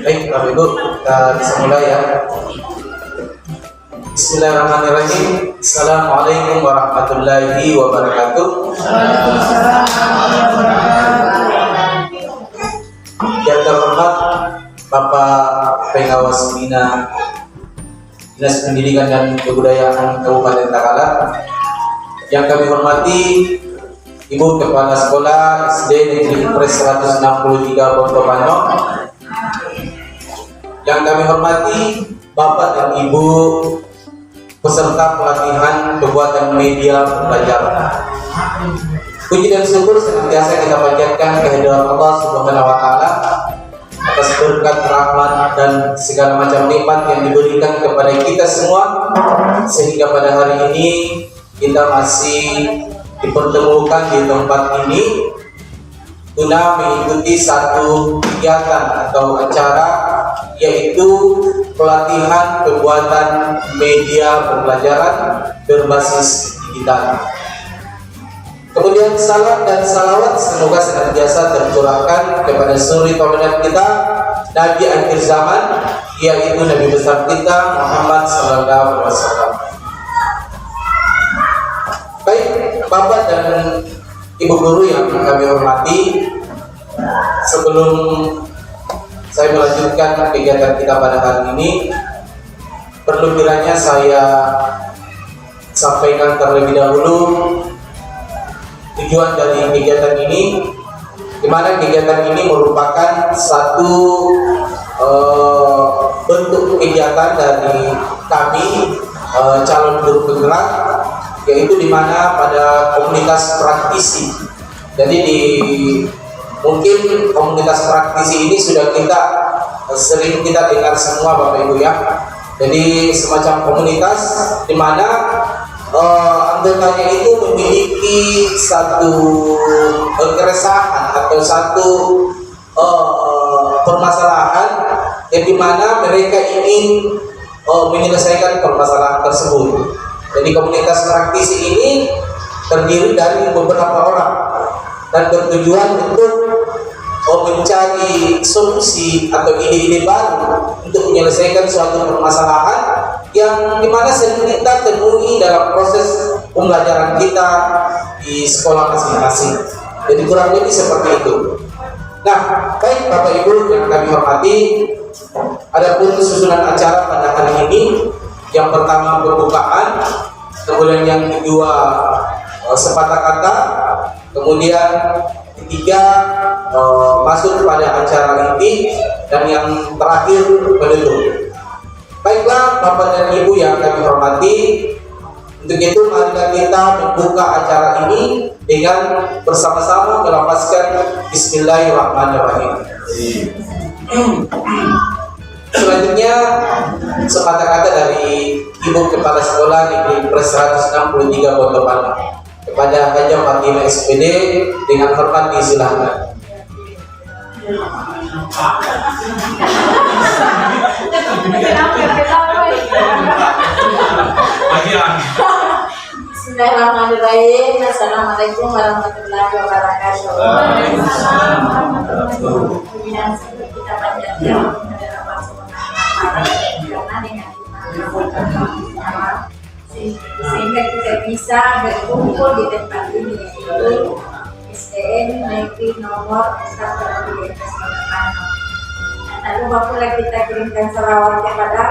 Baik, Bapak Ibu, kita bisa mulai ya. Bismillahirrahmanirrahim. Assalamualaikum warahmatullahi wabarakatuh. Yang terhormat Bapak Pengawas Bina Dinas Pendidikan dan Kebudayaan Kabupaten Takalar, yang kami hormati Ibu Kepala Sekolah SD Negeri Impres 163 Bontopano, yang kami hormati Bapak dan Ibu peserta pelatihan pembuatan media pembelajaran. Puji dan syukur senantiasa kita panjatkan kehadiran Allah Subhanahu wa Ta'ala atas berkat, rahmat dan segala macam nikmat yang diberikan kepada kita semua, sehingga pada hari ini kita masih dipertemukan di tempat ini guna mengikuti satu kegiatan atau acara, yaitu pelatihan pembuatan media pembelajaran berbasis digital. Kemudian salam dan salawat semoga senantiasa tercurahkan kepada suri tauladan kita, Nabi akhir zaman, yaitu Nabi besar kita Muhammad sallallahu alaihi wasallam. Baik, Bapak dan Ibu guru yang kami hormati, sebelum saya melanjutkan kegiatan kita pada hari ini, perlu kiranya saya sampaikan terlebih dahulu tujuan dari kegiatan ini, di mana kegiatan ini merupakan satu bentuk kegiatan dari kami calon guru penggerak, yaitu di mana pada komunitas praktisi. Jadi mungkin komunitas praktisi ini sudah sering kita dengar semua Bapak Ibu ya. Jadi semacam komunitas di mana anggotanya itu memiliki satu keresahan atau satu permasalahan yang dimana mereka ingin menyelesaikan permasalahan tersebut. Jadi komunitas praktisi ini terdiri dari beberapa orang dan bertujuan untuk mencari solusi atau ide-ide baru untuk menyelesaikan suatu permasalahan yang dimana sering kita temui dalam proses pembelajaran kita di sekolah masing-masing. Jadi kurang lebih seperti itu. Nah, baik Bapak Ibu yang kami hormati, adapun susunan acara pada hari ini, yang pertama pembukaan, kemudian yang kedua sepatah kata, kemudian ketiga masuk pada acara inti, dan yang terakhir penutup. Baiklah Bapak dan Ibu yang kami hormati, untuk itu marilah kita membuka acara ini dengan bersama-sama melafazkan Bismillahirrahmanirrahim. Selanjutnya sepatah kata dari Ibu Kepala Sekolah Negeri Impres 163 Bontopano kepada Haja Fatimah SPD dengan hormat disilahkan. Bismillahirrahmanirrahim. Assalamualaikum warahmatullahi wabarakatuh. Kemudian kita panjatkan kepada Allah Subhanahu karena dengan sehingga kita bisa berkumpul di tempat ini, yaitu SDN Negeri nomor 1 di Bontopano. Tak lupa pula kita kirimkan salawat kepada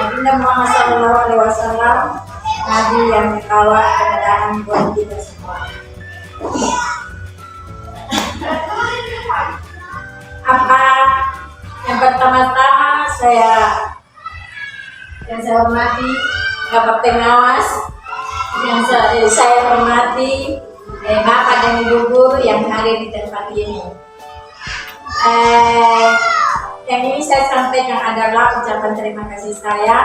Nabi Muhammad SAW, Nabi yang membawa kemudahan buat kita semua. Apa yang pertama-tama yang saya hormati Bapak Pengawas, yang saya hormati Bapak dan Ibu guru yang hadir di tempat ini. Yang ini saya sampaikan adalah ucapan terima kasih saya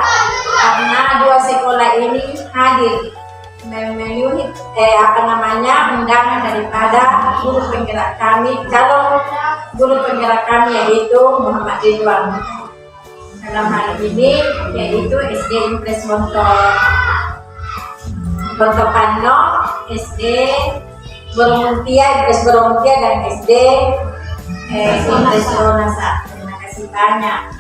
karena dua sekolah ini hadir memenuhi undangan daripada guru penggerak kami, calon guru penggerak kami, yaitu Muhammad Ridwan. Dalam hal ini yaitu SD Impres Bontopano, SD Borongmuntia, Impres Borongmuntia, dan SD Impres Ronasa. Terima kasih kasih banyak.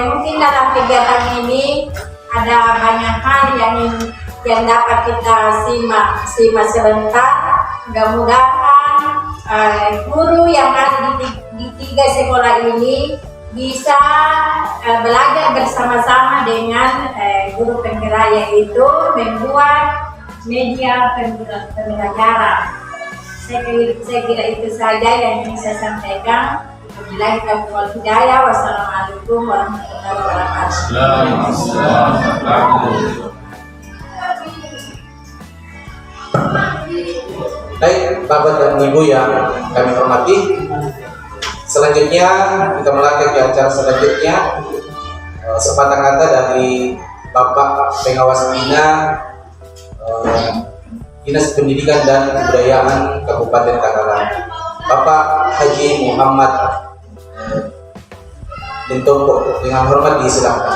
Mungkin dalam kegiatan ini ada banyak hal yang dapat kita simak sebentar. Mudah-mudahan guru yang ada di 3 sekolah ini bisa belajar bersama-sama dengan guru penggerak, yaitu membuat media pembelajaran. Saya kira itu saja yang ingin saya sampaikan. Wabillahi taufiq wal hidayah. Wassalamualaikum warahmatullahi wabarakatuh. Baik, Bapak dan Ibu yang kami hormati, selanjutnya kita melanjutkan ke acara selanjutnya. Sepatah kata dari Bapak Pengawas Bina Dinas Pendidikan dan Kebudayaan Kabupaten Tangerang, Bapak Haji Muhammad Bintompo, dengan hormat disilakan.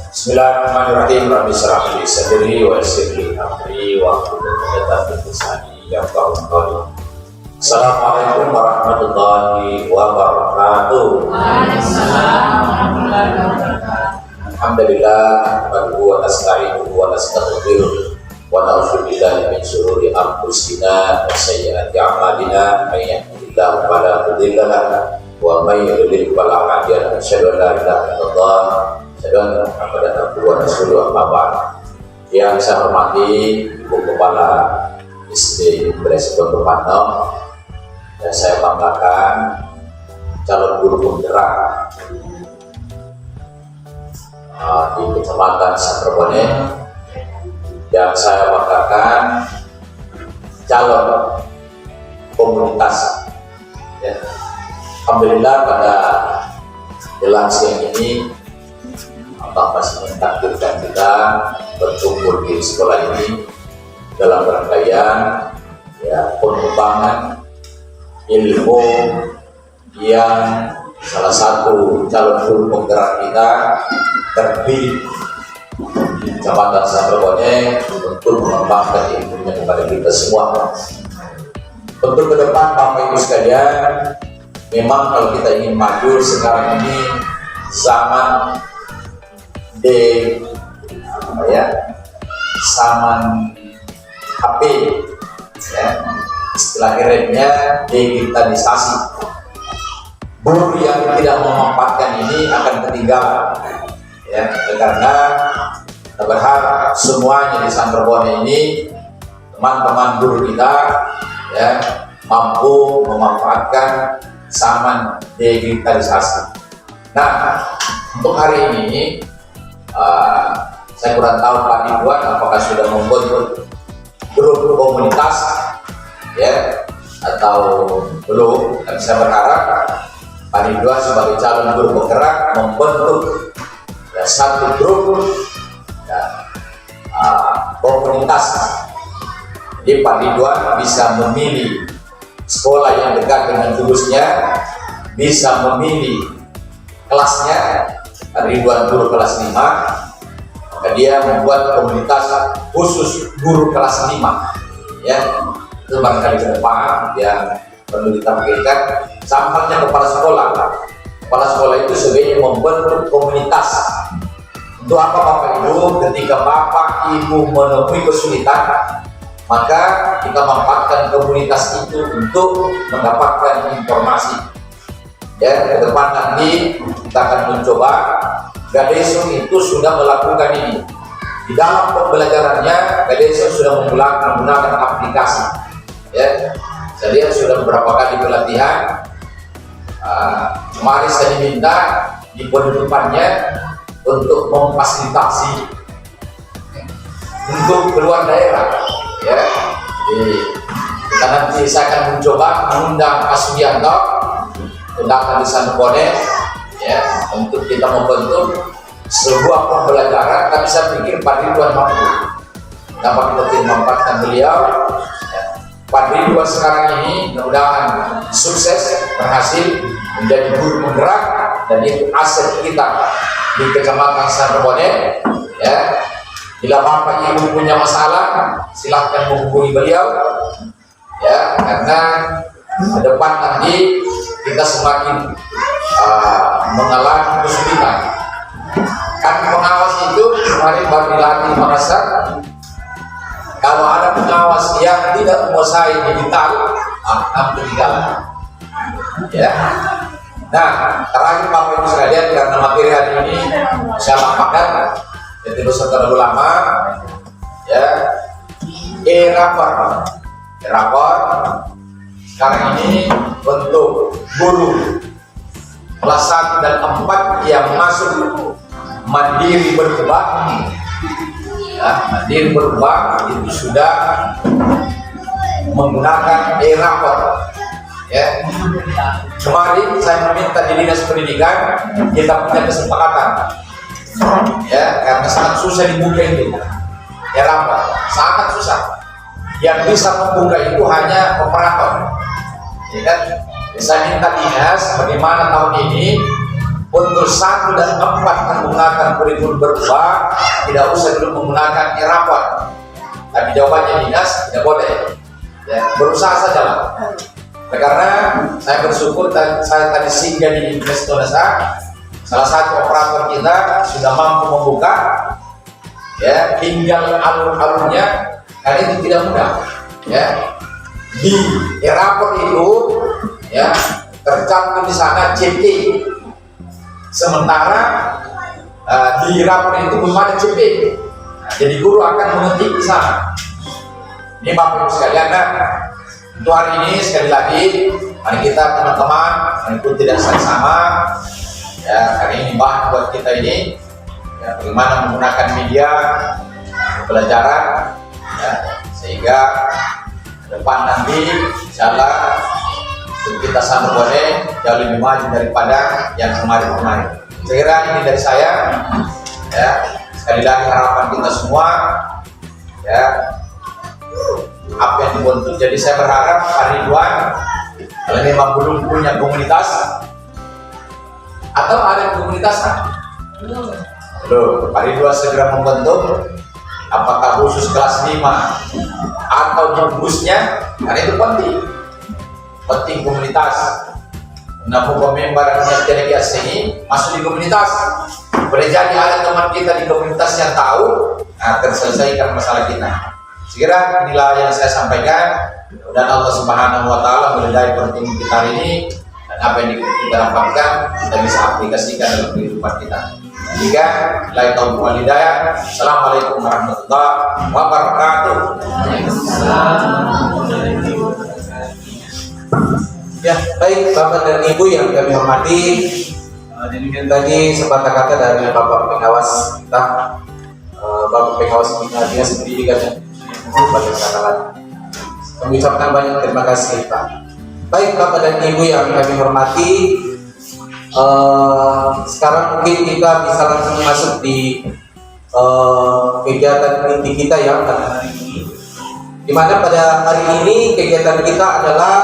Bismillahirrahmanirrahim. Rabbi shrah li sadri wa yassir li amri wa hlul 'uqdatam min lisani yafqahu qawli. Assalamualaikum warahmatullahi wabarakatuh. Alhamdulillah, nahmaduhu wa nasta'inuhu wa nastaghfiruh wa na'udzu billahi min shururi anfusina wa sayyiati a'malina, may yahdihillahu fala mudilla lahu wa may yudlil fala hadiya lahu. Asyhadu an la ilaha illallah Muhammadan abduhu wa rasuluhu, amma ba'd. Yang saya hormati Ibu Kepala SD Beres Pondok Pantau, dan saya banggakan calon guru penggerak di Kecamatan Santerbone, yang saya banggakan calon komunitas. Ya. Alhamdulillah pada jelang siang ini Allah masih mentakdirkan kita berkumpul di sekolah ini dalam rangkaian pengembangan ilmu yang salah satu calon guru penggerak kita terpilih di Kecamatan Santerbone untuk mengembangkan ilmunya kepada kita semua. Untuk ke depan Bapak Ibu sekalian, memang kalau kita ingin maju sekarang ini zaman zaman HP, istilah kerennya digitalisasi. Guru yang tidak memanfaatkan ini akan ketinggalan, karena kita berharap semuanya di Santerbone ini, teman-teman guru kita mampu memanfaatkan zaman digitalisasi. Nah, untuk hari ini saya kurang tahu Pak Ridwan apakah sudah membentuk grup komunitas atau belum, dan saya berharap Pak Ridwan sebagai calon guru penggerak membentuk satu grup komunitas. Jadi Pak Ridwan bisa memilih sekolah yang dekat dengan jurusannya, bisa memilih kelasnya. Ridwan guru kelas 5, maka dia membuat komunitas khusus guru kelas 5. Itu barangkali ke depan yang perlu kita pikirkan. Sampainya kepala sekolah. Kepala sekolah itu sebaiknya membentuk komunitas. Untuk apa Bapak Ibu? Ketika Bapak Ibu menemui kesulitan, maka kita manfaatkan komunitas itu untuk mendapatkan informasi. Ke depan nanti kita akan mencoba. Gadesung itu sudah melakukan ini. Di dalam pembelajarannya, Gadesung sudah menggunakan aplikasi. Saya lihat sudah beberapa kali pelatihan. Kemarin saya diminta di penutupannya untuk memfasilitasi untuk keluar daerah. Jadi kita nanti saya akan mencoba mengundang Pak Sugianto datang di Santerbone untuk kita membentuk sebuah pembelajaran. Tapi saya pikir Pak Ridwan mampu. Dapat kita memanfaatkan beliau. Pak Ridwan sekarang ini mudah-mudahan sukses, berhasil menjadi guru penggerak, dan itu aset kita di Kecamatan Santerbone. Bila Bapak Ibu punya masalah, silahkan menghubungi beliau. Karena ada depan nanti kita semakin mengalami kesulitan. Kan pengawas itu kemarin baru dilatih merasa kalau ada pengawas yang tidak menguasai digital akan ketinggalan. Ya. Nah, terakhir Bapak Ibu sekalian, karena materi hari ini saya lampahkan, jadi dosa terlalu lama, ya. E-rapor sekarang ini untuk guru kelas 1 dan 4 yang masuk mandiri berkembang, ya, mandiri berkembang itu sudah menggunakan e-rapor. Ya, kemarin saya meminta di Dinas Pendidikan kita punya kesepakatan, ya, karena sangat susah dibuka itu, e-rapor sangat susah. Yang bisa membuka itu hanya operator, ya kan? Saya minta dinas bagaimana tahun ini untuk 1 dan 4 menggunakan kurikulum berubah, tidak usah dulu menggunakan e-rapor. Tapi jawabannya dinas tidak boleh, ya, berusaha saja lah. Karena saya bersyukur saya tadi singgah di Investorasa, salah satu operator kita sudah mampu membuka, ya, tinggal alur-alurnya, karena itu tidak mudah, ya. Di e-rapor itu, ya, tercantum di sana CP, sementara di rapor itu belum ada CP. Nah, jadi guru akan mengetik di sana. Ini Bapak Ibu sekalian, untuk hari ini sekali lagi, mari kita teman-teman mengikuti dasar sama, ya, hari ini bahan buat kita ini, ya, bagaimana menggunakan media pelajaran, ya, sehingga ke depan nanti insyaallah kita sama boleh jauh lebih maju daripada yang kemarin-kemarin. Saya kira ini dari saya, ya, sekali lagi harapan kita semua, ya, apa yang dibentuk. Jadi saya berharap Pak Ridwan kalau memang belum punya komunitas atau ada komunitas, belum, Pak Ridwan segera membentuk, apakah khusus kelas 5 atau jembusnya, karena itu penting komunitas. Namun member yang tidak biasa ini masuk di komunitas, boleh jadi ada teman kita di komunitas yang tahu, nah, terselesaikan masalah kita. Sekira inilah yang saya sampaikan, dan Allah Subhanahu Wa Taala meridai pertemuan kita hari ini, dan apa yang kita dapatkan kita bisa aplikasikan dalam kehidupan kita. Jika lain tahun walidaya, Assalamualaikum warahmatullahi wabarakatuh. Ya, baik Bapak dan Ibu yang kami hormati, demikian tadi sepatah kata dari Bapak Pengawas kita, Bapak Pengawas Dinas Pendidikan dan Bapak Kanalan. Kami ucapkan banyak terima kasih Pak. Baik Bapak dan Ibu yang kami hormati, sekarang mungkin kita bisa langsung masuk di kegiatan inti kita ya pada hari ini. Dimana pada hari ini kegiatan kita adalah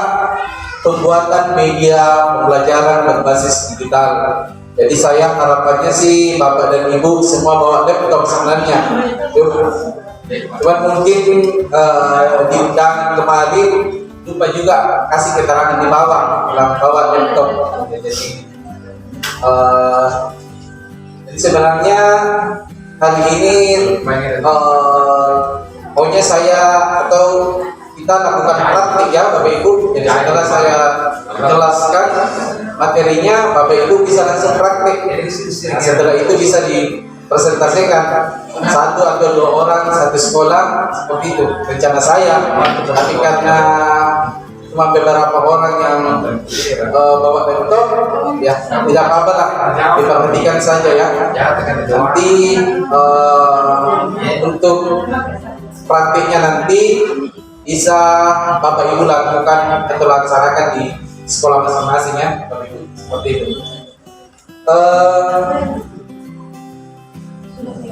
pembuatan media pembelajaran berbasis digital. Jadi saya harapannya sih Bapak dan Ibu semua bawa laptop sebenarnya. Cuman mungkin di undangan kemarin lupa juga kasih keterangan di bawah bilang bawa laptop. Jadi sebenarnya hari ini maunya saya atau kita lakukan praktik ya Bapak Ibu. Jadi setelah saya jelaskan materinya, Bapak Ibu bisa langsung praktik. Nah, setelah itu bisa dipresentasikan 1 atau 2 orang satu sekolah, seperti itu rencana saya. Tapi karena cuma beberapa orang yang bawa laptop, ya tidak apa-apa lah, diperhatikan saja ya. Nanti untuk praktiknya nanti bisa Bapak Ibu lakukan atau laksanakan di sekolah masing-masing ya Bapak Ibu, seperti itu.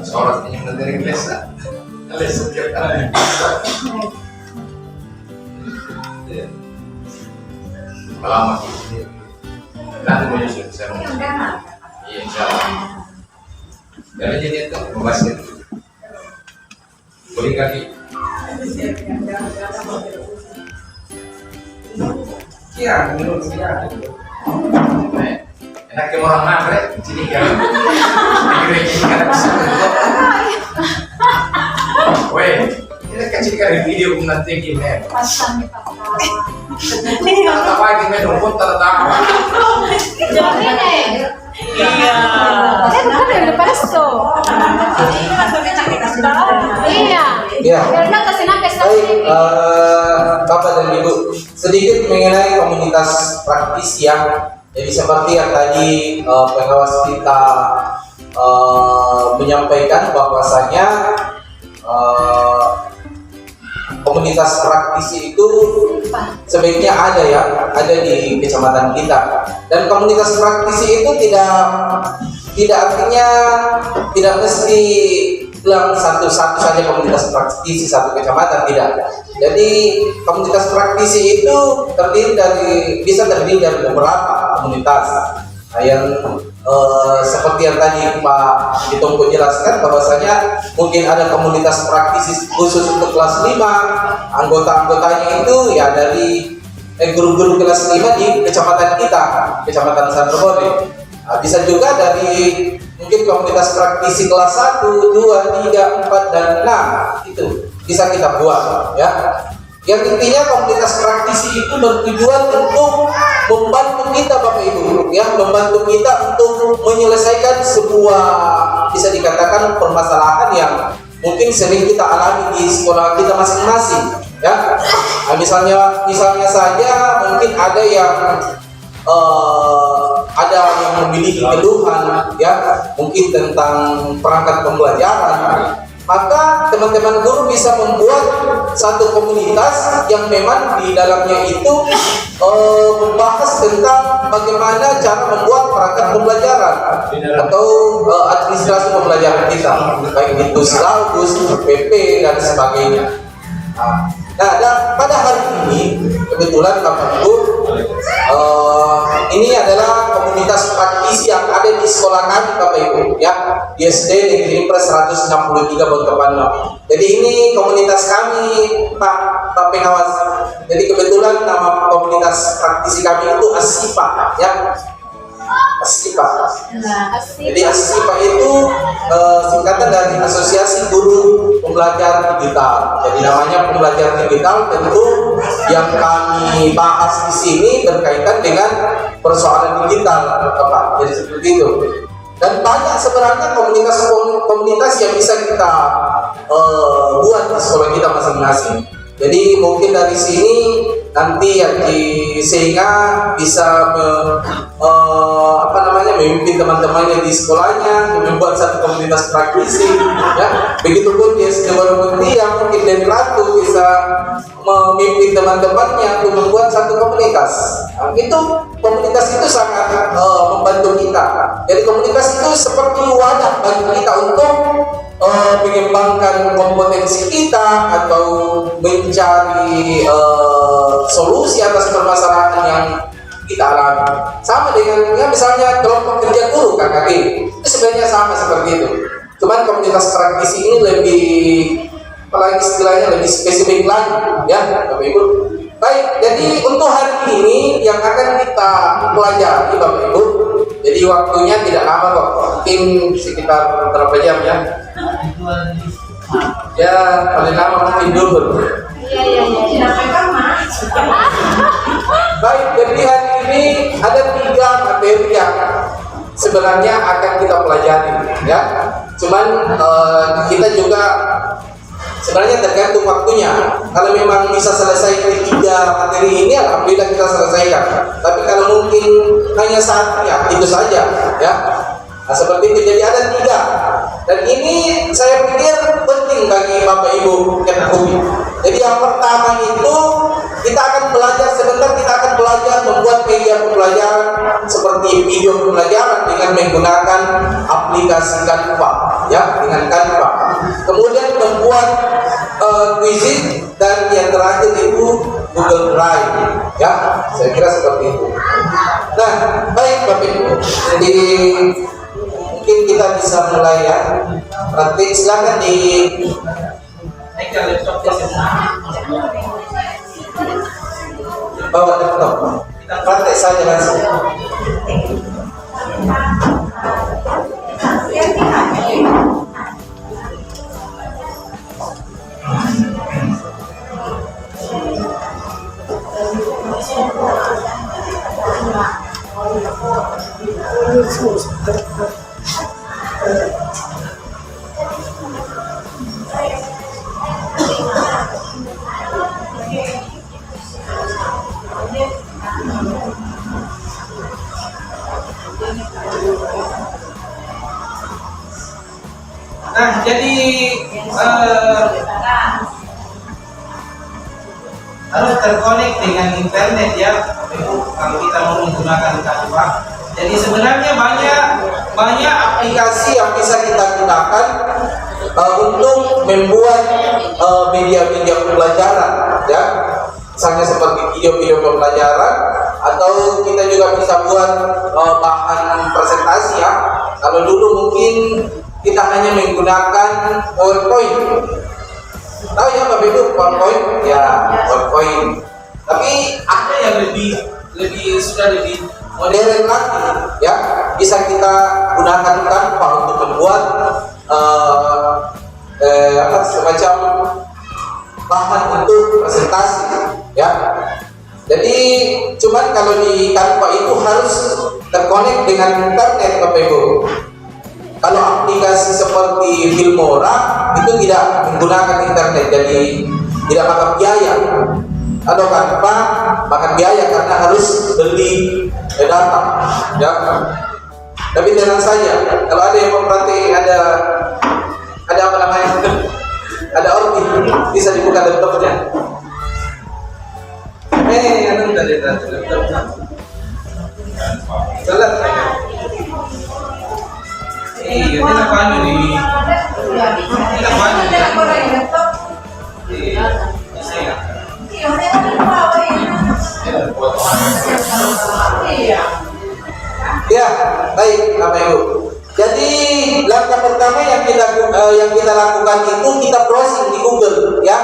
Seorang yang dari les setiap hari. Lama sih. Nanti mau nyusul saya mau. Iya insyaallah. Jadi jadi itu membahas itu. Boleh kaki. Sekian, minum sekian. Enak ke orang mana, sini kan? Ini kan bisa. Weh, ini kasih kan video nanti gini. Pasang di patah. Apa yang kita rumput tertawa? Jangan ini. Iya. Bukan yang depan itu. Iya. Ya. Karena kasih nampes Baik, Bapak dan Ibu, sedikit mengenai komunitas praktisi ya. Jadi seperti yang tadi pengawas kita menyampaikan bahwasanya komunitas praktisi itu sebaiknya ada ya, ada di kecamatan kita. Dan komunitas praktisi itu tidak artinya tidak mesti bilang satu saja komunitas praktisi satu kecamatan, tidak. Jadi komunitas praktisi itu bisa terdiri dari beberapa komunitas. Nah, yang seperti yang tadi Pak Ditongko jelaskan bahwasanya mungkin ada komunitas praktisi khusus untuk kelas 5, anggota-anggotanya itu ya dari guru-guru kelas 5 di kecamatan kita, Kecamatan Sandrobode. Nah, bisa juga dari mungkin komunitas praktisi kelas 1, 2, 3, 4, dan 6 itu bisa kita buat ya. Yang intinya komunitas praktisi itu bertujuan untuk membantu kita Bapak Ibu ya, membantu kita untuk menyelesaikan sebuah bisa dikatakan permasalahan yang mungkin sering kita alami di sekolah kita masing-masing ya. Nah, misalnya saja mungkin ada yang memiliki keluhan ya, mungkin tentang perangkat pembelajaran, maka teman-teman guru bisa membuat satu komunitas yang memang di dalamnya itu membahas tentang bagaimana cara membuat perangkat pembelajaran atau administrasi pembelajaran kita, baik itu syllabus, PP dan sebagainya. Nah, dan pada hari ini kebetulan Bapak Ibu, ini adalah komunitas praktisi yang ada di sekolah kami Bapak Ibu ya, di SD Negeri Impres 163 Bontepano. Jadi ini komunitas kami Pak Pengawas. Jadi kebetulan nama komunitas praktisi kami itu ASIPA ya. ASIPA. Jadi ASIPA itu singkatan dari Asosiasi Guru Pembelajar Digital. Jadi namanya pembelajar digital, tentu yang kami bahas di sini berkaitan dengan persoalan digital, Pak. Jadi seperti itu. Dan banyak sebenarnya komunitas yang bisa kita buat di sekolah kita masing-masing. Jadi mungkin dari sini nanti sehingga bisa memimpin teman-temannya di sekolahnya membuat satu komunitas praktisi ya. Begitupun di SD Barumunti yang mungkin dari Ratu bisa memimpin teman-temannya untuk membuat satu komunitas. Nah, itu komunitas itu sangat membantu kita. Jadi komunitas itu seperti wadah bagi kita untuk mengembangkan kompetensi kita atau mencari solusi atas permasalahan yang kita alami. Sama dengan ya, misalnya kelompok kerja guru KKG itu sebenarnya sama seperti itu. Cuman komunitas praktisi ini lebih, apalagi istilahnya lebih spesifik lagi ya Bapak Ibu. Baik, jadi untuk hari ini yang akan kita pelajari Bapak Ibu, jadi waktunya tidak lama kok, mungkin sekitar berapa jam ya? Ya paling lama mungkin dulu. Iya. Baik, jadi hari ini ada 3 materi yang sebenarnya akan kita pelajari ya. Cuman kita juga sebenarnya tergantung waktunya. Kalau memang bisa selesai di 3 materi ini, alhamdulillah kita selesaikan. Tapi kalau mungkin hanya 1 ya itu saja ya. Nah, seperti itu. Jadi ada 3. Dan ini saya pikir penting bagi Bapak Ibu ketahui. Jadi yang pertama itu kita akan belajar membuat media pembelajaran seperti video pembelajaran dengan menggunakan aplikasi Canva ya, dengan Canva. Kemudian membuat quizing, dan yang terakhir itu Google Drive ya. Saya kira seperti itu. Nah, baik Bapak Ibu. Jadi mungkin kita bisa mulai ya. Praktik, silakan di bawa laptop. praktek saja langsung. Nah, jadi harus terkonek dengan internet ya, kalau kita mau menggunakan Canva. Jadi sebenarnya banyak Aplikasi yang bisa kita gunakan untuk membuat media-media pembelajaran, ya, misalnya seperti video-video pembelajaran, atau kita juga bisa buat bahan presentasi ya. Kalau dulu mungkin kita hanya menggunakan PowerPoint. Tahu ya Bapak Ibu PowerPoint? Ya, PowerPoint. Tapi ada yang sudah lebih modern lagi, ya, bisa kita gunakan Canva untuk membuat semacam bahan untuk presentasi, ya. Jadi cuman kalau di Canva itu harus terkonek dengan internet Bapak Ibu. Kalau aplikasi seperti Filmora itu tidak menggunakan internet, jadi tidak makan biaya. Kalau Canva makan biaya karena harus beli data, ya. Tapi tenang saja, kalau ada yang memperhati ada apa namanya, ada orbit, bisa dibuka laptopnya. anu dari laptop. Salah. Iya, ini apa nih? Ini apa nih? Iya, saya. Ya, baik Bapak Ibu. Jadi langkah pertama yang kita lakukan itu kita browsing di Google, ya.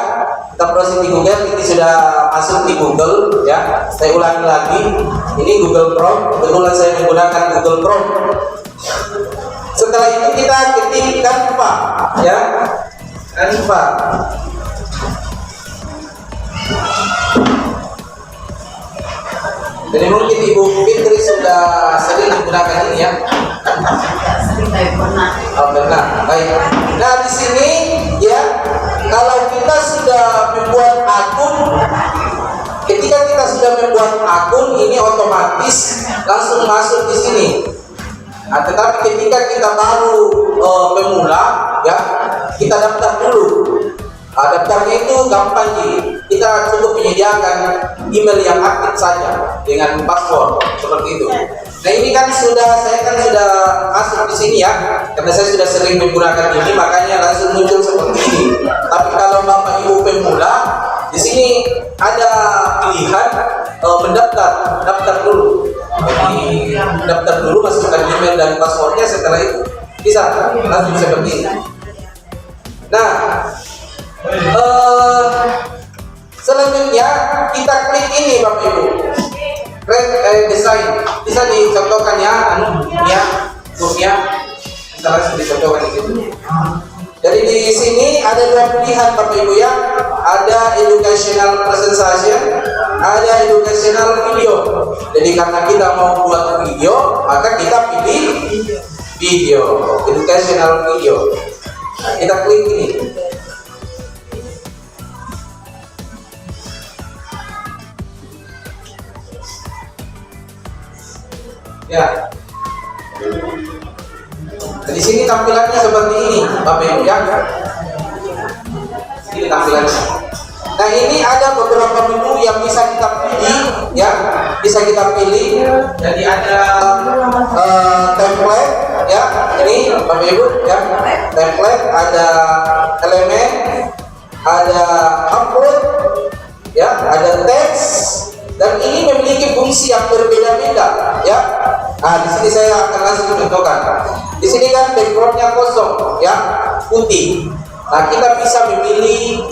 Kita browsing di Google, ini sudah masuk di Google, ya. Saya ulangi lagi, ini Google Chrome. Kebetulan saya menggunakan Google Chrome. Setelah itu kita ketik Canva, ya, Canva. Jadi mungkin Ibu Fitri sudah sering menggunakan ini, ya. Oh, benar. Baik. Nah, di sini, ya, kalau kita sudah membuat akun, ketika kita sudah membuat akun, ini otomatis langsung masuk di sini. Nah, tetapi ketika kita baru pemula, ya, kita daftar dulu. Daftarnya itu gampang, kita cukup menyediakan email yang aktif saja dengan password seperti itu. Nah, ini kan saya kan sudah masuk di sini, ya, karena saya sudah sering menggunakan ini, makanya langsung muncul seperti ini. Tapi kalau Bapak Ibu pemula, di sini ada pilihan daftar dulu. Jadi daftar dulu, masukkan email dan passwordnya, setelah itu bisa langsung seperti ini. Nah, selanjutnya kita klik ini Bapak Ibu, create design. Bisa dicontohkan ya, grupnya kita langsung dicontohkan di situ. Jadi di sini ada dua pilihan Bapak Ibu, ya, ada educational presentation, ada educational video. Jadi karena kita mau buat video, maka kita pilih video, educational video. Nah, kita klik ini. Ya. Nah, di sini tampilannya seperti ini, Bapak Ibu, ya. Ini tampilannya. Nah, ini ada beberapa menu yang bisa kita pilih, ya. Bisa kita pilih. Jadi ada template, ya. Ini Bapak Ibu, ya. Template, ada elemen, ada upload, ya, ada teks, dan ini memiliki fungsi yang berbeda-beda, ya. Nah, di sini saya akan langsung contohkan. Di sini kan backgroundnya kosong, ya, putih. Nah, kita bisa memilih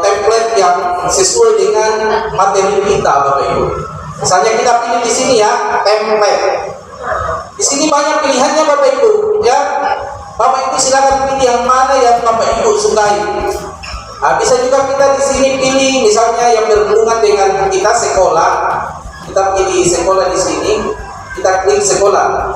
template yang sesuai dengan materi kita, Bapak Ibu. Misalnya kita pilih di sini ya, template. Di sini banyak pilihannya Bapak Ibu, ya. Bapak Ibu silakan pilih yang mana yang Bapak Ibu sukai. Nah, bisa juga kita di sini pilih misalnya yang berhubungan dengan kita sekolah. Kita pilih sekolah di sini, kita klik sekolah.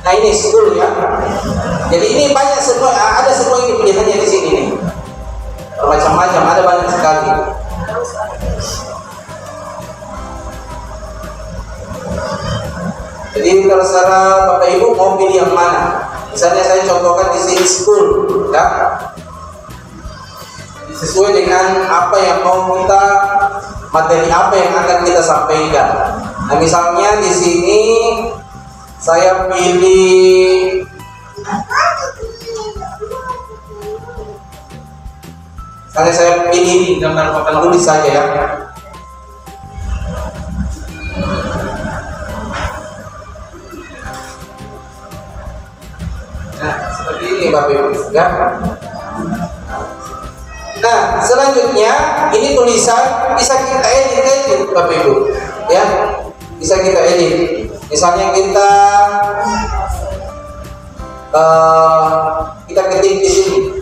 Nah ini school ya. Jadi ini banyak semua, ada semua ini pilihannya di sini nih. Macam-macam, ada banyak sekali. Jadi terserah Bapak Ibu mau pilih yang mana. Misalnya saya contohkan di sini school, ya. Sesuai dengan apa yang mau kita, materi apa yang akan kita sampaikan. Nah misalnya di sini saya pilih saya pilih gambar papan tulis saja ya. Nah seperti ini Bapak Ibu ya. Nah selanjutnya ini tulisan bisa kita edit Bapak Ibu ya, bisa kita edit. Misalnya kita ketik di sini.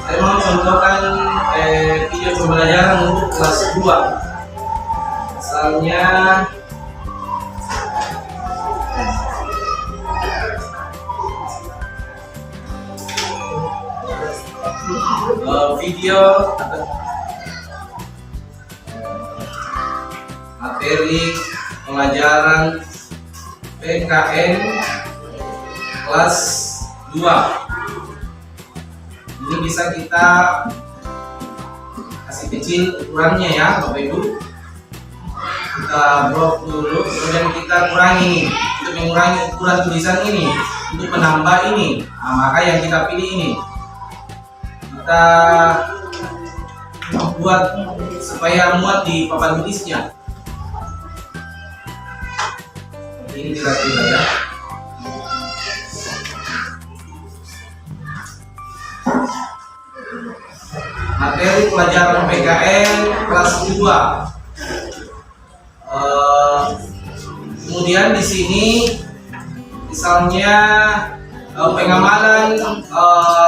Saya mau contohkan video pembelajaran untuk kelas 2. Misalnya video materi pelajaran PKN kelas 2. Ini bisa kita kasih kecil ukurannya ya Bapak Ibu. Kita blok dulu, kemudian kita kurangi untuk mengurangi ukuran tulisan ini, untuk menambah ini. Nah, maka yang kita pilih ini. Kita buat supaya muat di papan tulisnya. Ini kira-kira ya. Materi pelajaran PKN kelas 2. Kemudian di sini misalnya pengamalan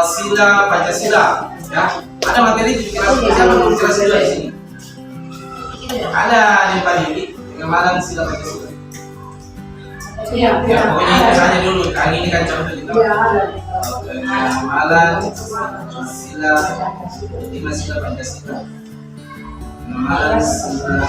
sila Pancasila ya. Ada materi pengamalan Pancasila di sini. Ada di pagi pengamalan sila Pancasila. Iya. Ya, pokoknya itu saja dulu. Kan ini kan contoh kita. Iya, ada. Pengamalan sila 5 sila Pancasila. Pengamalan sila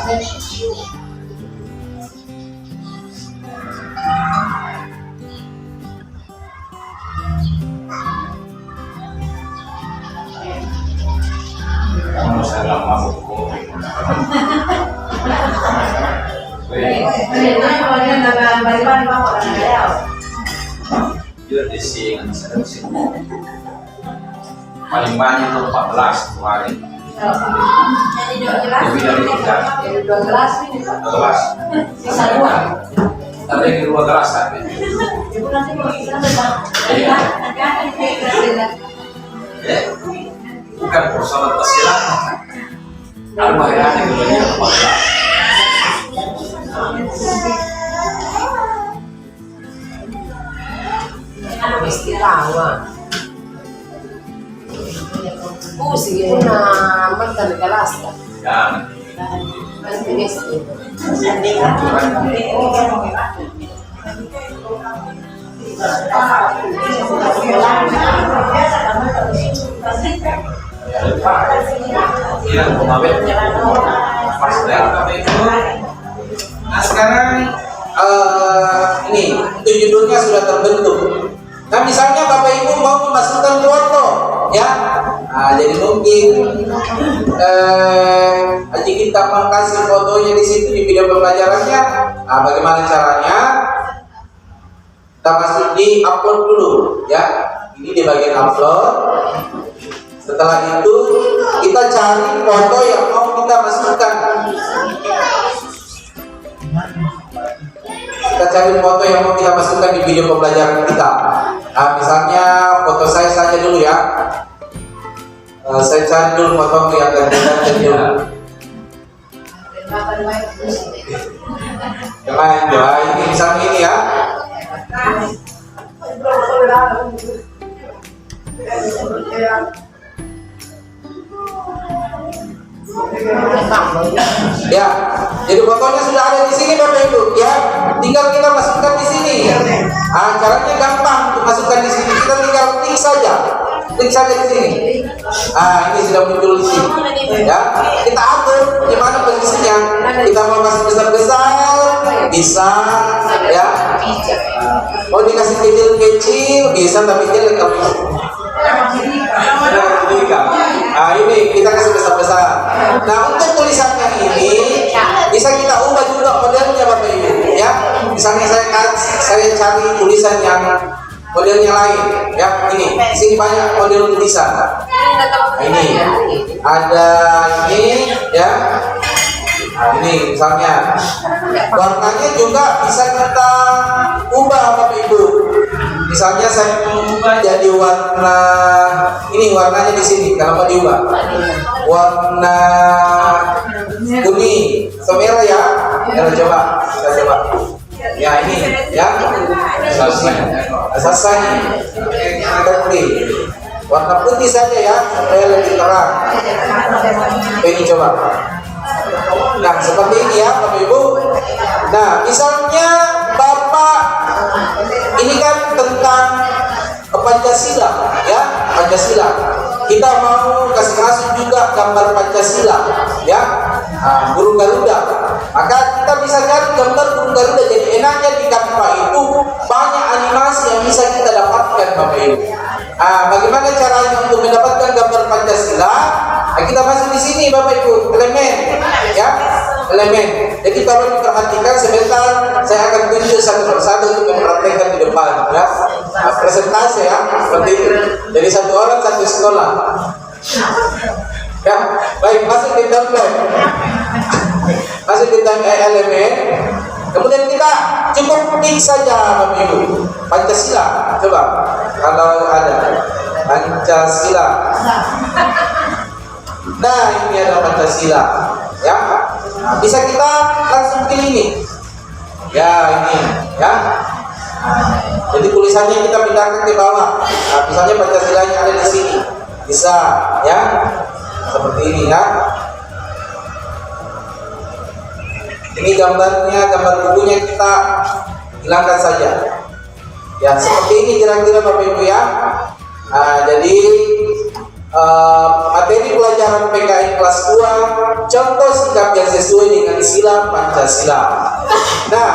paling banyak itu 14 kemarin. Jadi 12. Lebih dari 3. Jadi 12 ini Pak. 12. Sisa 2. Tapi yang kedua terasa. Ibu nanti mau bisa Pak. Iya. Nanti akan dikasih. Bukan persoalan persilangan. Al-Bahrani keduanya 14. Istirahat. Pusing na magdala kelas ka. Dan Matinis ito. ya. Nah sekarang Ini untuk judulnya sudah terbentuk. Nah misalnya Bapak Ibu mau memasukkan foto ya, nah, jadi mungkin Haji kita mau kasih fotonya di situ di video pembelajarannya. Nah, bagaimana caranya? Kita masuk di upload dulu ya. Ini di bagian upload. Setelah itu kita cari foto yang mau kita masukkan. Kita cari foto yang mau kita masukkan di video pembelajaran kita. Nah, misalnya foto saya saja dulu ya. Saya cari dulu foto yang akan kita cari dulu. Jangan, ini misalnya ini ya. Ya, jadi fotonya sudah ada di sini Bapak Ibu ya. Tinggal kita masukkan di sini. Caranya gampang untuk masukkan di sini. Kita tinggal klik saja di sini. Ini sudah muncul di sini. Ya, kita atur di mana posisinya. Kita mau kasih besar-besar, bisa ya. Mau dikasih kecil-kecil, bisa tapi jelek kalau ini kita kasih besar-besar. Nah, untuk tulisannya ini bisa kita ubah juga modelnya Bapak Ibu ya. Misalnya saya cari tulisan yang modelnya lain ya. Ini di sini banyak model tulisan. Ini ada ini ya. Ini misalnya warnanya juga bisa kita ubah Bapak Ibu. Misalnya saya mau ubah jadi warna ini, warnanya di sini kalau mau diubah warna kuning atau merah ya. Kita coba ya, ini ya asasnya kita pilih warna putih saja ya supaya lebih terang. Ini coba. Nah, seperti ini ya Bapak Ibu. Nah, misalnya Bapak ini kan tentang Pancasila ya, Pancasila. Kita mau kasih masuk juga gambar Pancasila ya. Burung Garuda. Maka kita bisa cari gambar burung Garuda. Jadi enaknya di Canva itu banyak animasi yang bisa kita dapatkan Bapak Ibu. Bagaimana caranya untuk mendapatkan gambar Pancasila? Kita masuk di sini Bapak Ibu, elemen ya, elemen. Jadi kalau diperhatikan sebentar, saya akan tunjuk satu persatu untuk mempraktekkan di depan ya. Presentasi ya, seperti itu. Jadi satu orang satu sekolah. Ya, baik, masuk di template. Masuk di elemen. Kemudian kita cukup klik saja Bapak Ibu. Pancasila, coba kalau ada Pancasila. Nah, ini ada Pancasila ya. Bisa kita langsung pilih ini ya, ini ya. Jadi tulisannya kita pindahkan ke bawah. Misalnya Pancasilanya ada di sini, bisa ya, seperti ini ya. Ini gambarnya, gambar bukunya kita hilangkan saja ya, seperti ini kira-kira Bapak Ibu ya. Jadi materi pelajaran PKN kelas 2, contoh sikap yang sesuai dengan sila Pancasila. Nah,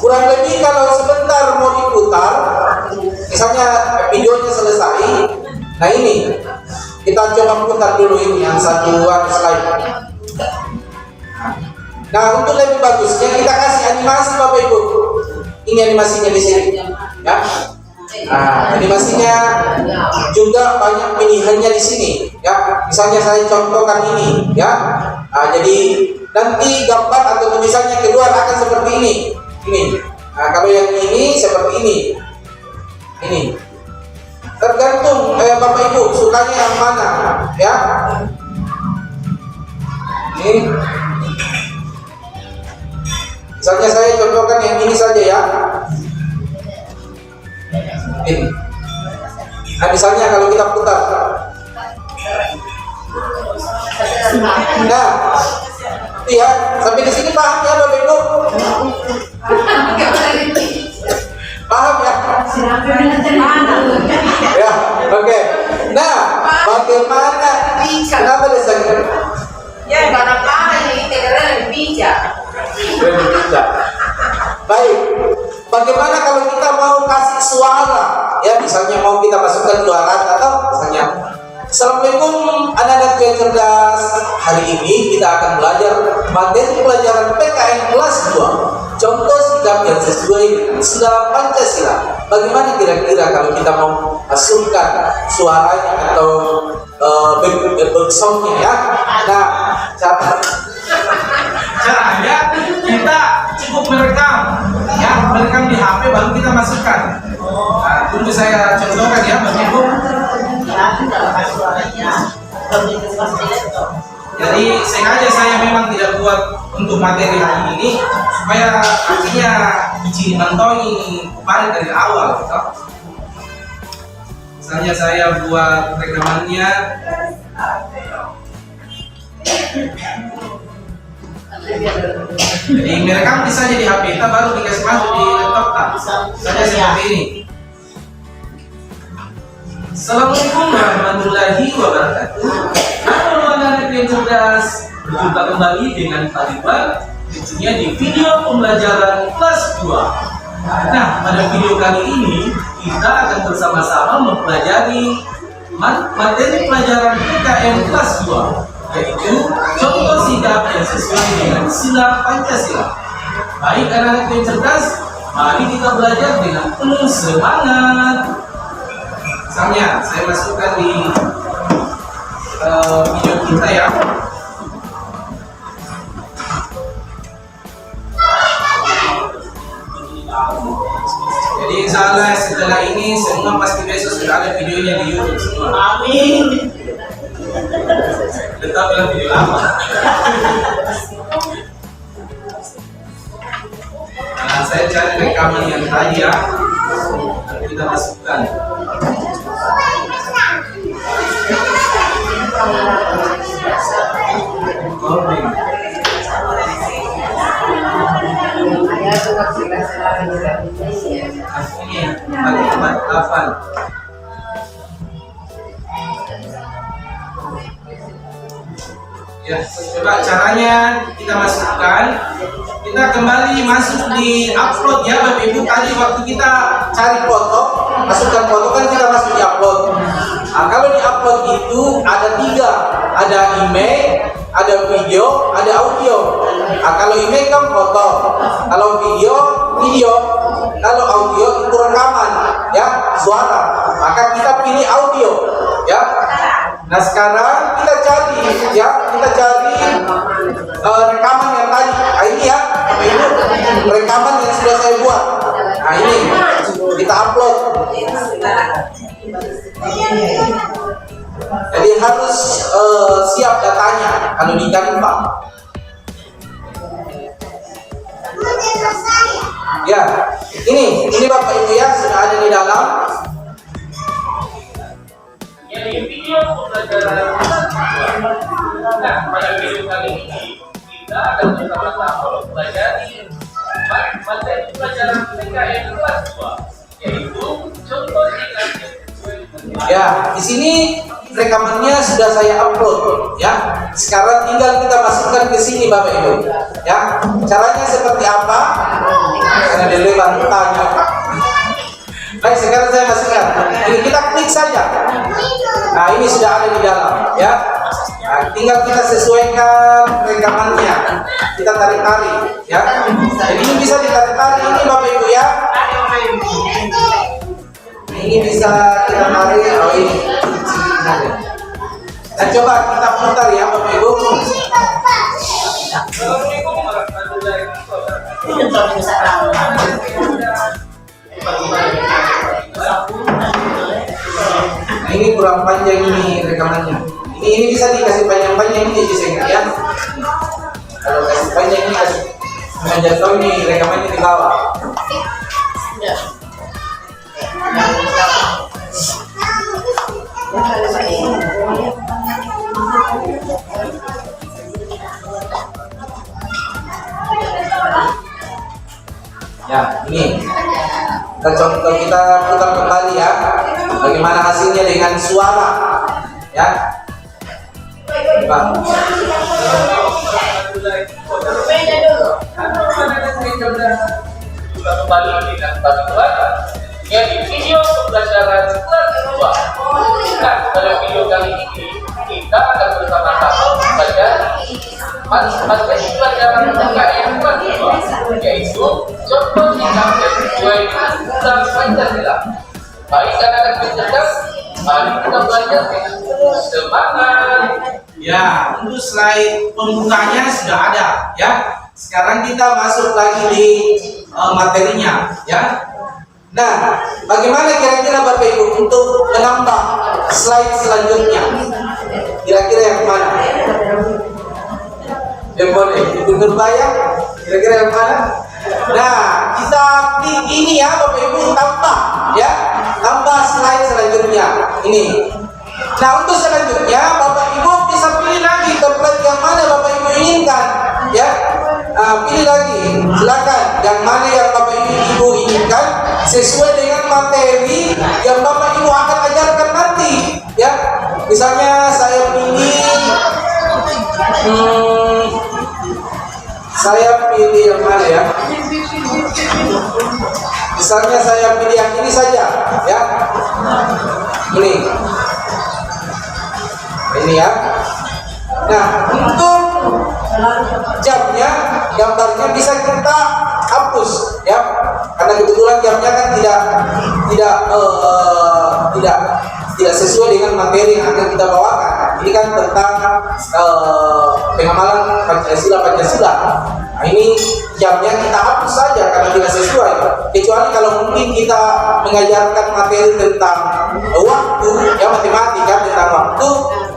kurang lebih kalau sebentar mau diputar, misalnya videonya selesai, nah ini kita coba putar dulu ini yang satu slide. Nah, untuk lebih bagusnya kita kasih animasi Bapak Ibu. Ini animasinya di sini ya. Animasinya juga banyak pilihannya di sini ya. Misalnya saya contohkan ini ya. Jadi nanti gambar atau tulisannya kedua akan seperti ini. Ini. Kalau yang ini seperti ini. Ini. Tergantung Bapak Ibu sukanya yang mana ya. Ini. Misalnya saya contohkan yang ini saja ya. Ini. Nah, misalnya kalau kita putar. Nah, ya, sampai di sini paham ya Bapak Ibu? Paham ya? Ya, oke. Nah, bagaimana? Kenapa disebut? Ya, kenapa ini lebih bijak? Lebih bijak. Baik. Bagaimana kalau kita mau kasih suara? Ya, misalnya mau kita masukkan suara atau misalnya Assalamualaikum anak-anak yang cerdas. Hari ini kita akan belajar materi pelajaran PKN kelas 2. contoh sikap yang sesuai dengan sila Pancasila. Bagaimana kira-kira kalau kita mau masukkan suaranya atau soundnya ya? Nah, Caranya kita cukup merekam, ya, merekam di HP baru kita masukkan. Nah, tunggu saya contohkan ya, Mas Ibu. Jadi sengaja saya memang tidak buat untuk materi hari ini supaya artinya izin mentongi kemarin dari awal, gitu. Misalnya saya buat rekamannya. Jadi merekam bisa jadi HP kita baru dikasih masuk di laptop tak? Misalnya seperti ini. Assalamualaikum warahmatullahi wabarakatuh. Halo anak-anak yang cerdas, berjumpa kembali dengan Pak Ridwan tentunya di video pembelajaran kelas 2. Nah, pada video kali ini kita akan bersama-sama mempelajari materi pelajaran PKN kelas 2, yaitu contoh sikap yang sesuai dengan sila Pancasila. Baik anak-anak yang cerdas, mari kita belajar dengan penuh semangat. Misalnya, saya masukkan di video kita ya. Jadi insya Allah setelah ini semua pasti besok sudah ada videonya di YouTube semua. Amin. Tetap dalam video lama. Nah, saya cari rekaman yang tadi ya. Kita masukkan. Ya, coba caranya kita masukkan. Kita kembali masuk di upload ya Bapak Ibu. Tadi waktu kita cari foto, masukkan foto kan kita masuk di upload. Nah, kalau di upload itu ada 3, ada email, ada video, ada audio. Nah, kalau email kan foto, kalau video, kalau audio itu rekaman, ya suara. Maka kita pilih audio, ya. Nah sekarang kita cari, ya, rekaman yang tadi. Nah, ini ya, ini rekaman yang sudah saya buat. Nah ini kita upload. Jadi harus siap datanya kalau di Canva. Ya, ini Bapak Ibu ya sudah ada di dalam. Jadi video pembelajaran. Nah, pada video kali ini kita akan bersama-sama mempelajari materi pelajaran PKN kelas 2, yaitu contoh sikap. Ya, di sini rekamannya sudah saya upload ya. Sekarang tinggal kita masukkan ke sini Bapak Ibu. Ya, caranya seperti apa? Karena dia lebar tanya. Baik, sekarang saya masukkan. Ini kita klik saja. Nah, ini sudah ada di dalam ya. Nah, tinggal kita sesuaikan rekamannya. Kita tarik-tarik ya. Jadi ini bisa ditarik-tarik ini Bapak Ibu ya. Ini bisa kita tarik. Oh ini. Dan coba kita putar ya Bapak Ibu. Assalamualaikum warahmatullahi wabarakatuh. Nah, ini kurang panjang ini rekamannya. Ini bisa dikasih panjang-panjang ini saya ya. Kalau kasih panjang ini kasih menjatuh ini rekamannya di bawah. Ya, ini kita putar kembali ya. Bagaimana hasilnya dengan suara ya. Coba. Juga kembali dengan Pak Ridwan ya di video pembelajaran kelas 2. Nah, pada video kali ini kita akan bersama-sama mempelajari Materi pelajaran muka yang kedua yaitu contoh sikap yang sesuai dengan undang Pancasila. Baik anak-anak cerdas, mari kita belajar dengan penuh semangat. Ya, untuk slide pembukanya sudah ada ya. Sekarang kita masuk lagi di materinya ya. Nah, bagaimana kira-kira Bapak Ibu untuk menambah slide selanjutnya? Kira-kira yang mana? Yang boleh ikut berbayar? Kira-kira yang mana? Nah, kita klik ini ya Bapak Ibu, tambah ya, tambah slide selanjutnya ini. Nah, untuk selanjutnya Bapak Ibu bisa pilih lagi template yang mana Bapak Ibu inginkan ya. Pilih lagi, silakan yang mana yang Bapak Ibu inginkan sesuai dengan materi yang Bapak Ibu akan ajarkan nanti ya. Misalnya saya pilih yang mana ya? Misalnya saya pilih yang ini saja ya. Ini ya. Nah, untuk jamnya, gambarnya bisa kita hapus ya, karena kebetulan jamnya kan tidak sesuai dengan materi yang akan kita bawakan. Ini kan tentang pengamalan Pancasila. Nah, ini jamnya kita hapus saja karena tidak sesuai. Kecuali kalau mungkin kita mengajarkan materi tentang waktu, ya matematika tentang waktu.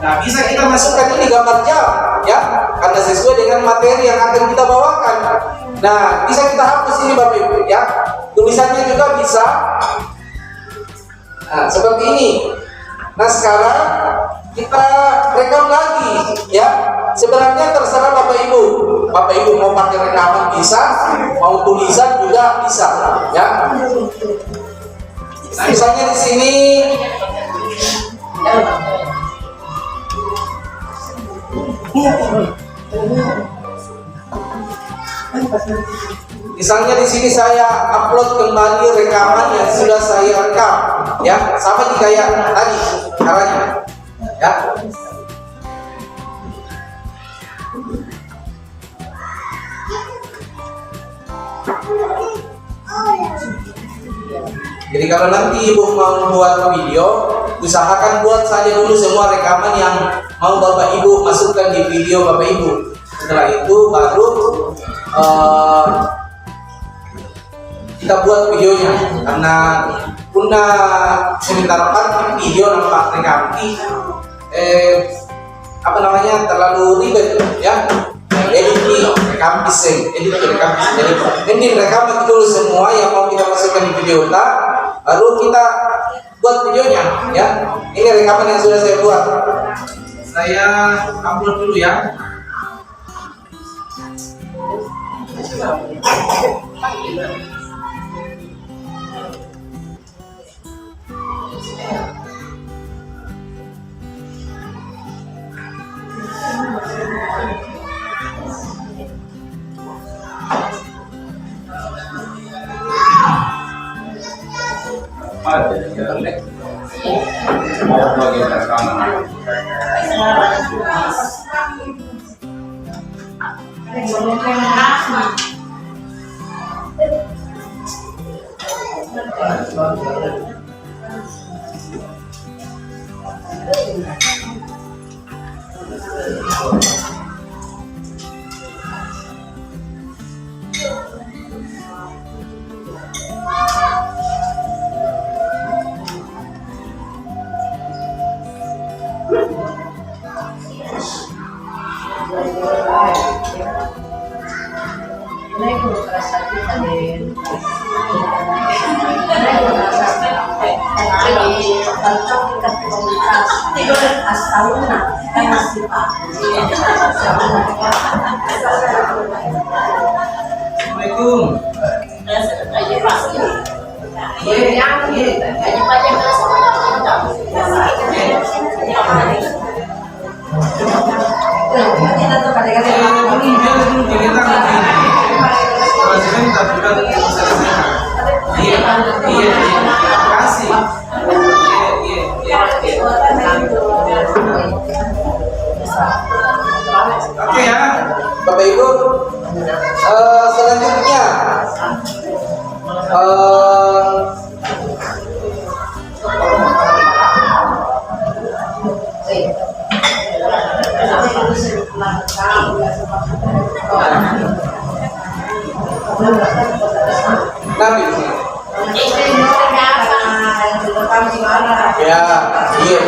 Nah, bisa kita masukkan ini gambar jam ya, karena sesuai dengan materi yang akan kita bawakan. Nah, bisa kita hapus ini Bapak Ibu ya. Tulisannya juga bisa. Nah, seperti ini. Nah, sekarang kita rekam lagi ya. Sebenarnya terserah Bapak Ibu. Bapak Ibu mau pakai rekaman bisa, mau tulisan juga bisa ya. Nah, misalnya di sini saya upload kembali rekaman yang sudah saya rekam ya, sama kayak tadi caranya ya. Jadi kalau nanti Ibu mau buat video, usahakan buat saja dulu semua rekaman yang mau Bapak Ibu masukkan di video Bapak Ibu. Setelah itu baru kita buat videonya, karena guna sebentar video nampak rekam terlalu ribet ya. Edit rekam bising, jadi mending rekam dulu semua yang mau kita masukkan di video kita, baru kita buat videonya ya. Ini rekaman yang sudah saya buat, Saya upload dulu ya. Assalamualaikum. Oke ya. Bapak Ibu, selanjutnya Nabi di sini. Ya, iya.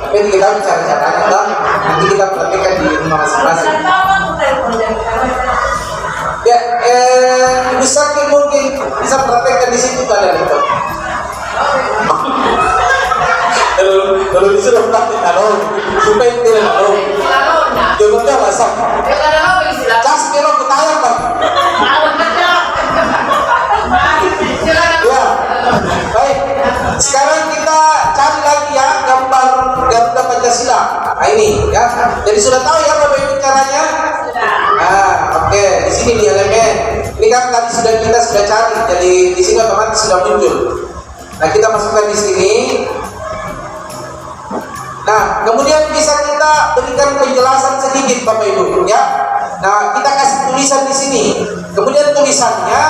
Tapi kita bicara caranya, Bang. Nanti kita praktekkan di rumah masing-masing. Ya, Ibu Sakti mungkin bisa praktekkan di situ kalian itu. Kalau disuruh praktek, supaya tidak tahu. Jawabnya masak. Cas kira ketayang, Bang. Ya, baik. Sekarang kita cari lagi ya gambar Garuda Pancasila. Nah ini ya. Jadi sudah tahu ya Bapak Ibu caranya? Nah, oke. Di sini di elemen. Ini kan tadi kita sudah cari. Jadi di sini otomatis sudah muncul. Nah kita masukkan di sini. Nah kemudian bisa kita berikan penjelasan sedikit Bapak Ibu ya. Nah kita kasih tulisan di sini. Kemudian tulisannya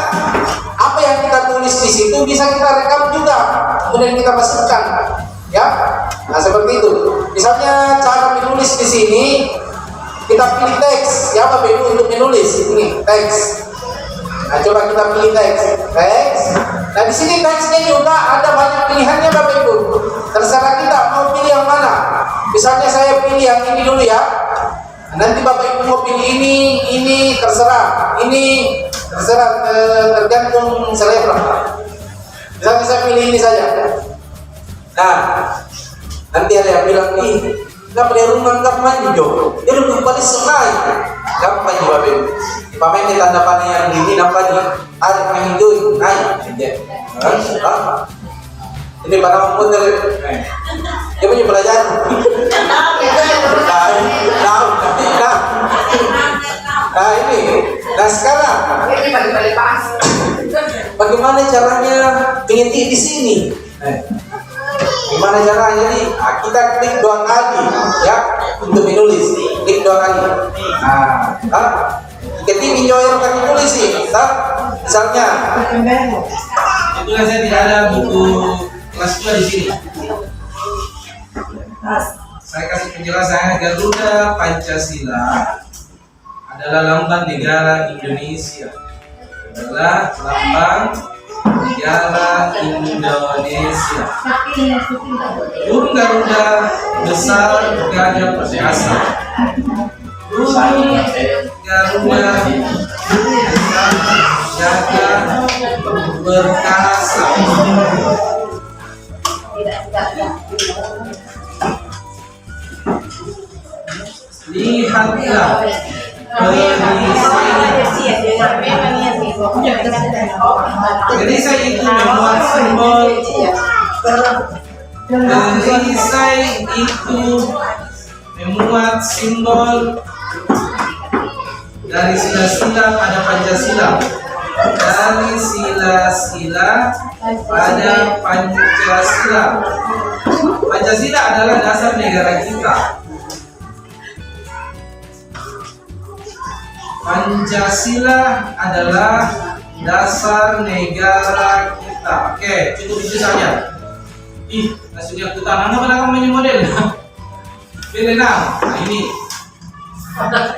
apa yang kita tulis di situ bisa kita rekam juga, kemudian kita masukkan, ya. Nah seperti itu. Misalnya cara menulis di sini, kita pilih teks, ya Bapak Ibu untuk menulis ini teks. Nah coba kita pilih teks. Nah di sini teksnya juga ada banyak pilihannya Bapak Ibu. Terserah kita mau pilih yang mana. Misalnya saya pilih yang ini dulu ya. Nanti Bapak Ibu mau pilih ini terserah. Ini terserah tergantung selera. Misalnya saya pilih ini saja. Nah, nanti ada yang bilang nih, nggak pada rumah nggak manjo. Dia udah balik semai. Gampang ya Bapak Ibu. Pemain di tanda panah yang ini nampaknya ada yang hijau naik. Ini pada mempunyai dia punya pelajaran. Nah ini. Nah sekarang bagaimana caranya mengetik di sini? Gimana caranya nih? Nah, kita klik 2 kali ya untuk menulis. Klik 2 kali. Nah, ketik minjoyer kan tulis sih. Misalnya. Itulah saya tidak ada buku kelas 2 di sini. Saya kasih penjelasannya. Garuda Pancasila adalah lambang negara Indonesia. Adalah lambang negara Indonesia. Burung Garuda besar gagah perkasa. Burung Garuda besar gagah perkasa. Lihatlah perisai itu memuat simbol. Perisai itu memuat simbol dari sila-sila pada Pancasila. Dari sila-sila pada Pancasila. Pancasila adalah dasar negara kita. Pancasila adalah dasar negara kita. Oke, cukup itu saja. Hasilnya aku tanam apa kamu model? Pilih nah ini.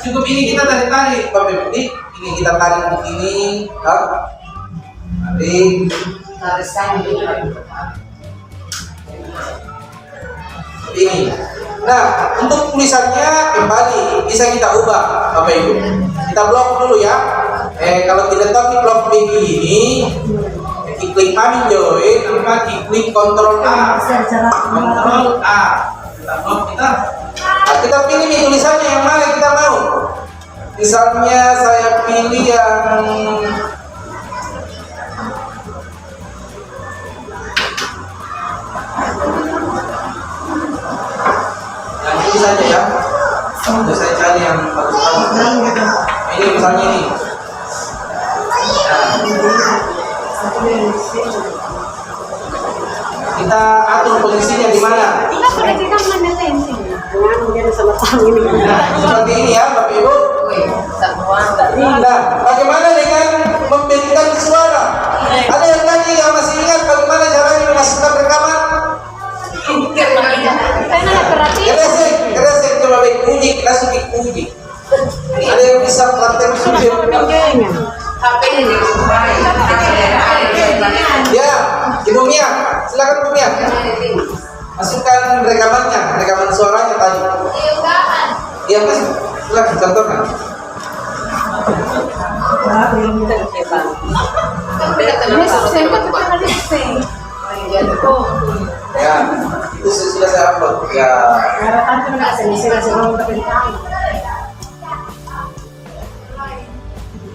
Cukup ini kita tarik Bapak Ibu. Ini kita tarik begini, ini. Nah, untuk tulisannya kembali bisa kita ubah, Bapak Ibu. Kita blok dulu ya. Kalau tidak tahu di blok begini, klik kami join, klik Ctrl A. Ctrl A. Kita blok kita. Nah, kita pilih nih tulisannya yang mana kita mau. Misalnya saya pilih yang ini saja ya. Sudah saya cari yang bagus. Ini misalnya ini. Kita atur posisinya di mana? Nah, seperti ini ya, Bapak Ibu. masukkan rekaman suaranya tadi. Iya mas, silakan contohkan. Ya, itu sudah saya upload. Ya.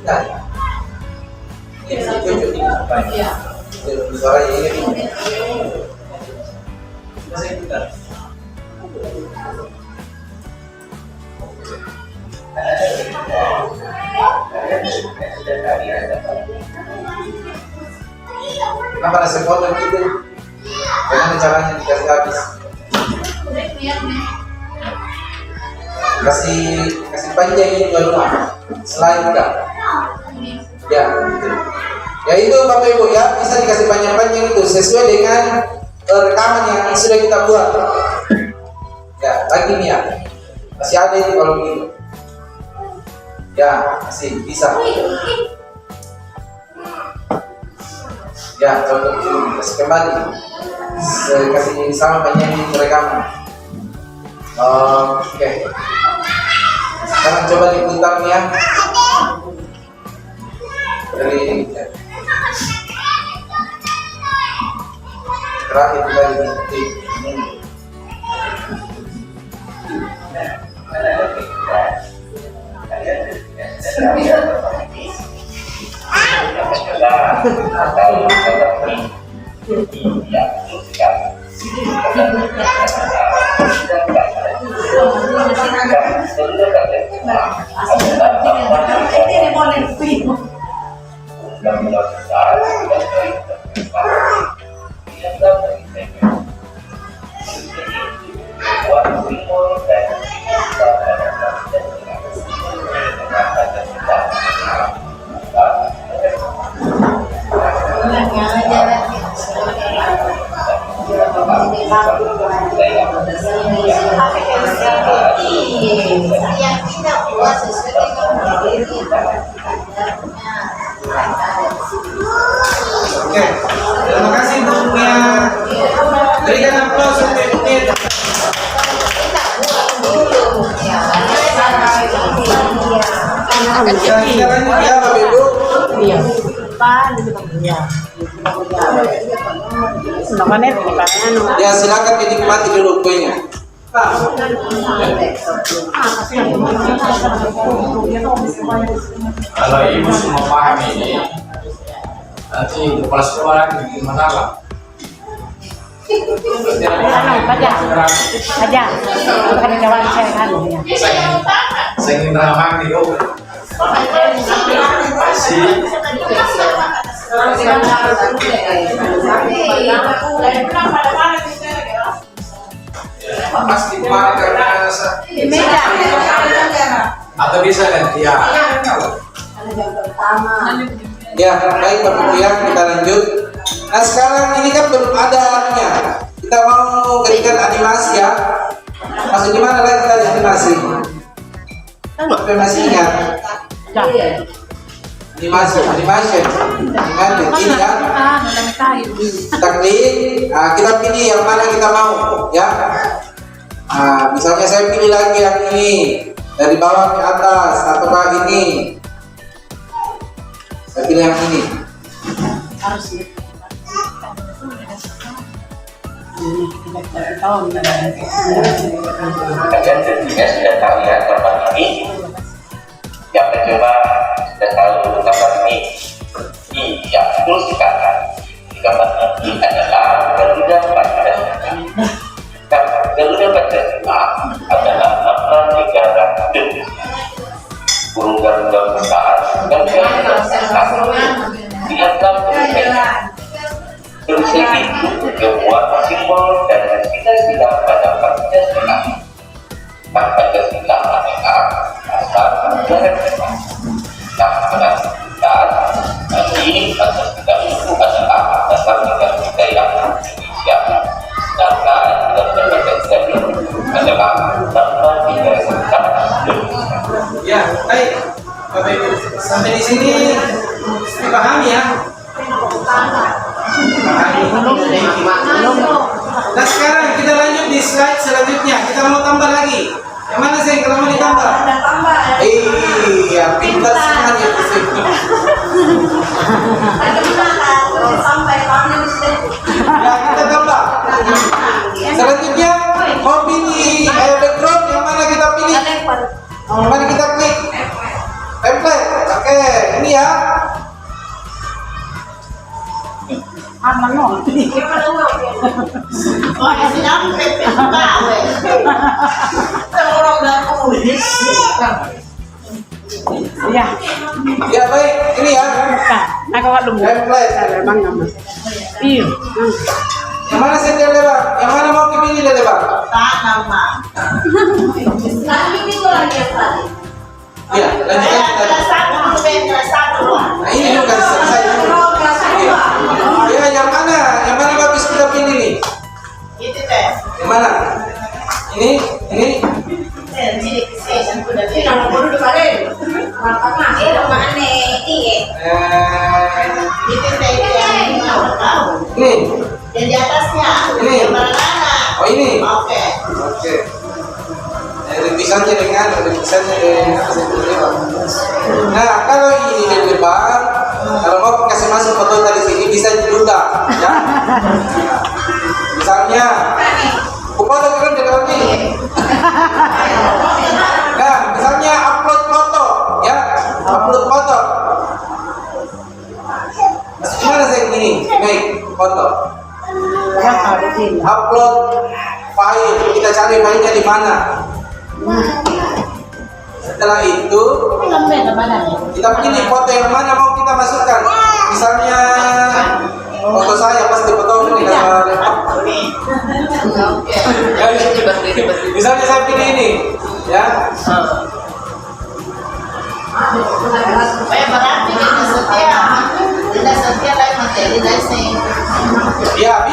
Nah, ini cocok ini. Iya. Suaranya ini. Masih kita. Kenapa ada sekolah gitu? Bagaimana caranya dikasih habis? Kasih panjang ini dua slide kan? Ya, gitu. Ya itu Bapak Ibu ya, bisa dikasih panjang-panjang itu sesuai dengan rekaman yang sudah kita buat. Ya, lagi nih ya, masih ada itu kalau begitu. Ya, masih bisa. Ya, contoh dulu, kasih kembali. Kasih sama penyanyi rekaman. Oke. Sekarang coba diputar nih ya. Dari terakhir tadi. Oke, terima kasih Ibunya. Berikan aplaus untuk Ibunya. Kita lanjut ya Bapak Ibu. Ya silakan dinikmati dulu kuenya. Kalau ibu semua paham ini, nanti kepala sekolah bikin masalah. Aja, bukan jawab saya kan. Saya ingin ramah nih, oh. Masih. Pasti kemarin karena Atau bisa ganti ya. ya baik Bapak Ibu ya, kita lanjut. Nah sekarang ini kan belum ada anunya. Kita mau berikan animasi ya. Masuk gimana lagi tadi animasi? Bapak masih ingat? Animation ini ya. Kita klik, kita pilih yang mana kita mau ya. Nah, misalnya saya pilih lagi yang ini dari bawah ke atas ataukah ini. Saya pilih yang ini. Kalian tentunya sudah tahu ya tempat ini. Yang mencoba sudah tahu tempat ini. Iya, betul sekali. Tempat ini adalah Garuda Pancasila. Garuda Pancasila adalah nama negara Indonesia. Burung Garuda besar dan Garuda besar dianggap berbeda. Berusia itu membuat simbol dan cita-cita pada Pancasila. Pancasila adalah asal dari ini Pancasila itu adalah dasar negara kita yang Indonesia. Sedangkan negara Pancasila itu adalah nama negara kita Indonesia. Ya, baik. Bapak Ibu, sampai di sini dipahami ya? Dipahami. Nah sekarang kita lanjut di slide selanjutnya. Kita mau tambah lagi. Yang mana sih kalau mau ditambah? Ada tambah. Iya, pintar sekali ya sih. Ada mana? Sampai kami mesti. Ya kita tambah. Selanjutnya mau pilih background yang mana kita pilih? Yang mana kita klik? Template. Oke, ini ya. Ya baik, ini ya. Template. Yang mana sih Dede Bang? Yang mana mau dipilih Dede Bang? Nanti itu lagi yang tadi. Iya, lanjutkan kita. Nah ini juga selesai. Iya. Ya, yang mana? Yang mana bagus kita pilih nih? Yang mana? Ini? Ini nama bodoh di balik. Makanya itu mana Ini? Dan di atasnya, Ini? yang mana? Oh ini? Oke. Oke. Revisannya dengan apa sih itu, Bang? Nah kalau ini Dede Bang, kalau mau kasih masuk foto tadi sini bisa juga, ya. Misalnya, foto kan Dede Bang nih. Nah, misalnya upload foto, ya, upload foto. Gimana sih ini? Baik, foto. Upload file, kita cari filenya di mana. Setelah itu kita pilih foto yang mana mau kita masukkan. Misalnya foto saya pasti foto ini kalau misalnya saya pilih ini, ya. Ya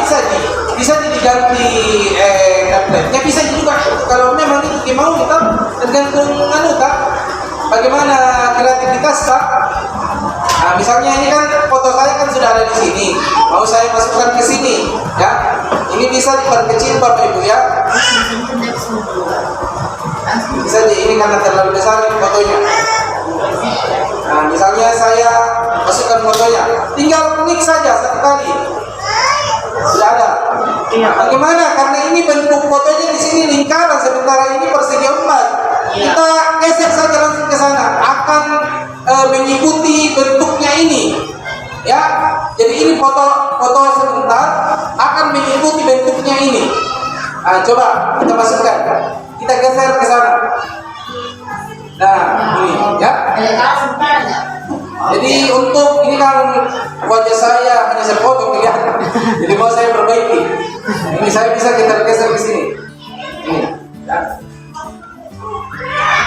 bisa diganti template-nya, bisa juga kalau memang itu mau kita tergantung bagaimana kreativitas Kak. Nah misalnya ini kan foto saya kan sudah ada di sini, mau saya masukkan ke sini, ya. Ini bisa diperkecil Bapak Ibu ya. Bisa ini karena terlalu besar ini fotonya. Nah misalnya saya masukkan fotonya, tinggal klik saja satu kali. Sudah ada. Bagaimana? Karena ini bentuk fotonya di sini lingkaran, sementara ini persegi 4. Kita geser saja langsung ke sana, akan mengikuti bentuknya ini. Ya, jadi ini foto sebentar akan mengikuti bentuknya ini. Nah, coba kita masukkan, kita geser ke sana. Nah, ini ya. Jadi untuk ini kan wajah saya hanya sepotong kelihatan. Jadi mau saya perbaiki. Ini saya bisa kita geser ke sini. Ini. Ya.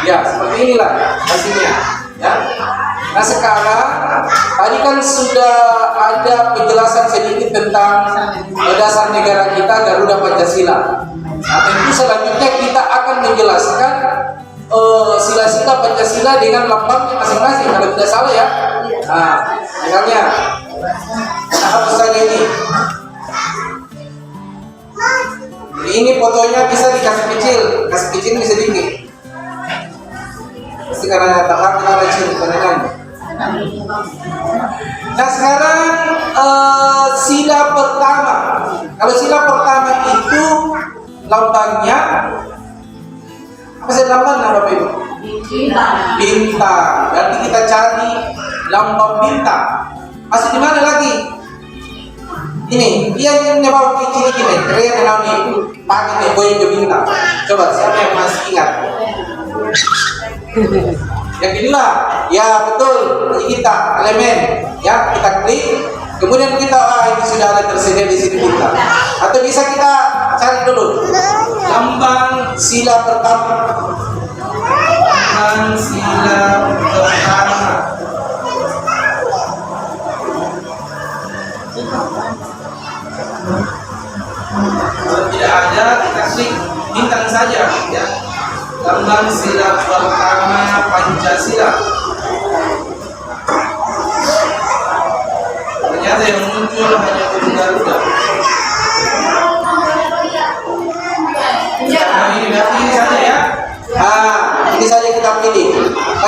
Ya, seperti inilah hasilnya. Ya. Nah sekarang tadi kan sudah ada penjelasan sedikit tentang dasar negara kita Garuda Pancasila. Nah, tentu selanjutnya kita akan menjelaskan sila-sila Pancasila dengan lambangnya masing-masing kalau tidak salah ya. Nah, misalnya kita hapus saja ini. Jadi ini fotonya bisa dikasih kecil bisa dikit. Pasti karena tak kenal kecil karena. Nah sekarang sila pertama. Kalau sila pertama itu lambangnya apa sih lambang Bapak Ibu? Bintang. Berarti kita cari lambang bintang. Masih di mana lagi? Ini dia yang bawa ciri ini. Kalian kenal nih? Pakai nih boy ke bintang. Coba siapa yang masih ingat? Yang kedua, ya betul, ini kita elemen, ya kita klik, kemudian kita ini sudah ada tersedia di sini bintang. Atau bisa kita cari dulu lambang sila pertama. Lambang sila pertama. Kalau tidak ada, kita klik bintang saja, ya. Lambang sila pertama Pancasila. Ternyata yang muncul hanya burung Garuda.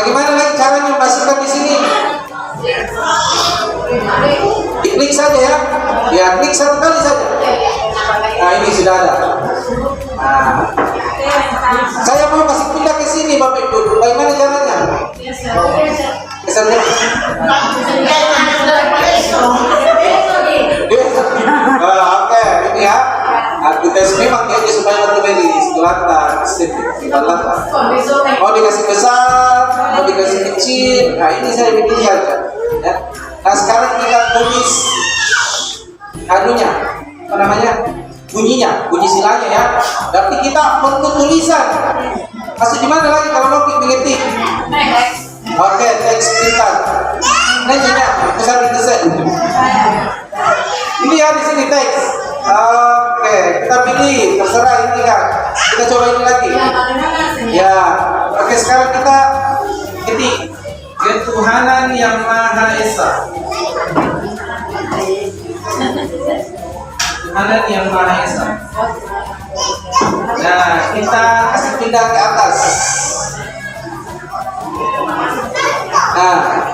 Bagaimana lagi caranya memasukkan di sini? Diklik saja ya. Ya, klik satu kali saja. Nah, ini sudah ada. Nah, saya mau masih pindah ke sini Bapak Ibu. Bagaimana caranya? Kesannya? Oke, ini ya. Aku tes memang kayaknya supaya matematis kelihatan, kelihatan. Mau dikasih besar, mau dikasih kecil. Nah, ini saya bikin saja. Ya. Nah, sekarang kita tulis anunya, apa namanya? Bunyinya, bunyi silanya ya. Berarti kita bentuk tulisan. Masih di mana lagi kalau mau mengetik? Oke, teks pintar. Nanya, besar desain. Ini ya di sini teks. Oke, kita pilih, terserah ini kan. Kita coba ini lagi. Ya, oke sekarang kita ketik Ketuhanan yang Maha Esa. Ketuhanan yang Maha Esa. Nah, kita kasih pindah ke atas. Nah,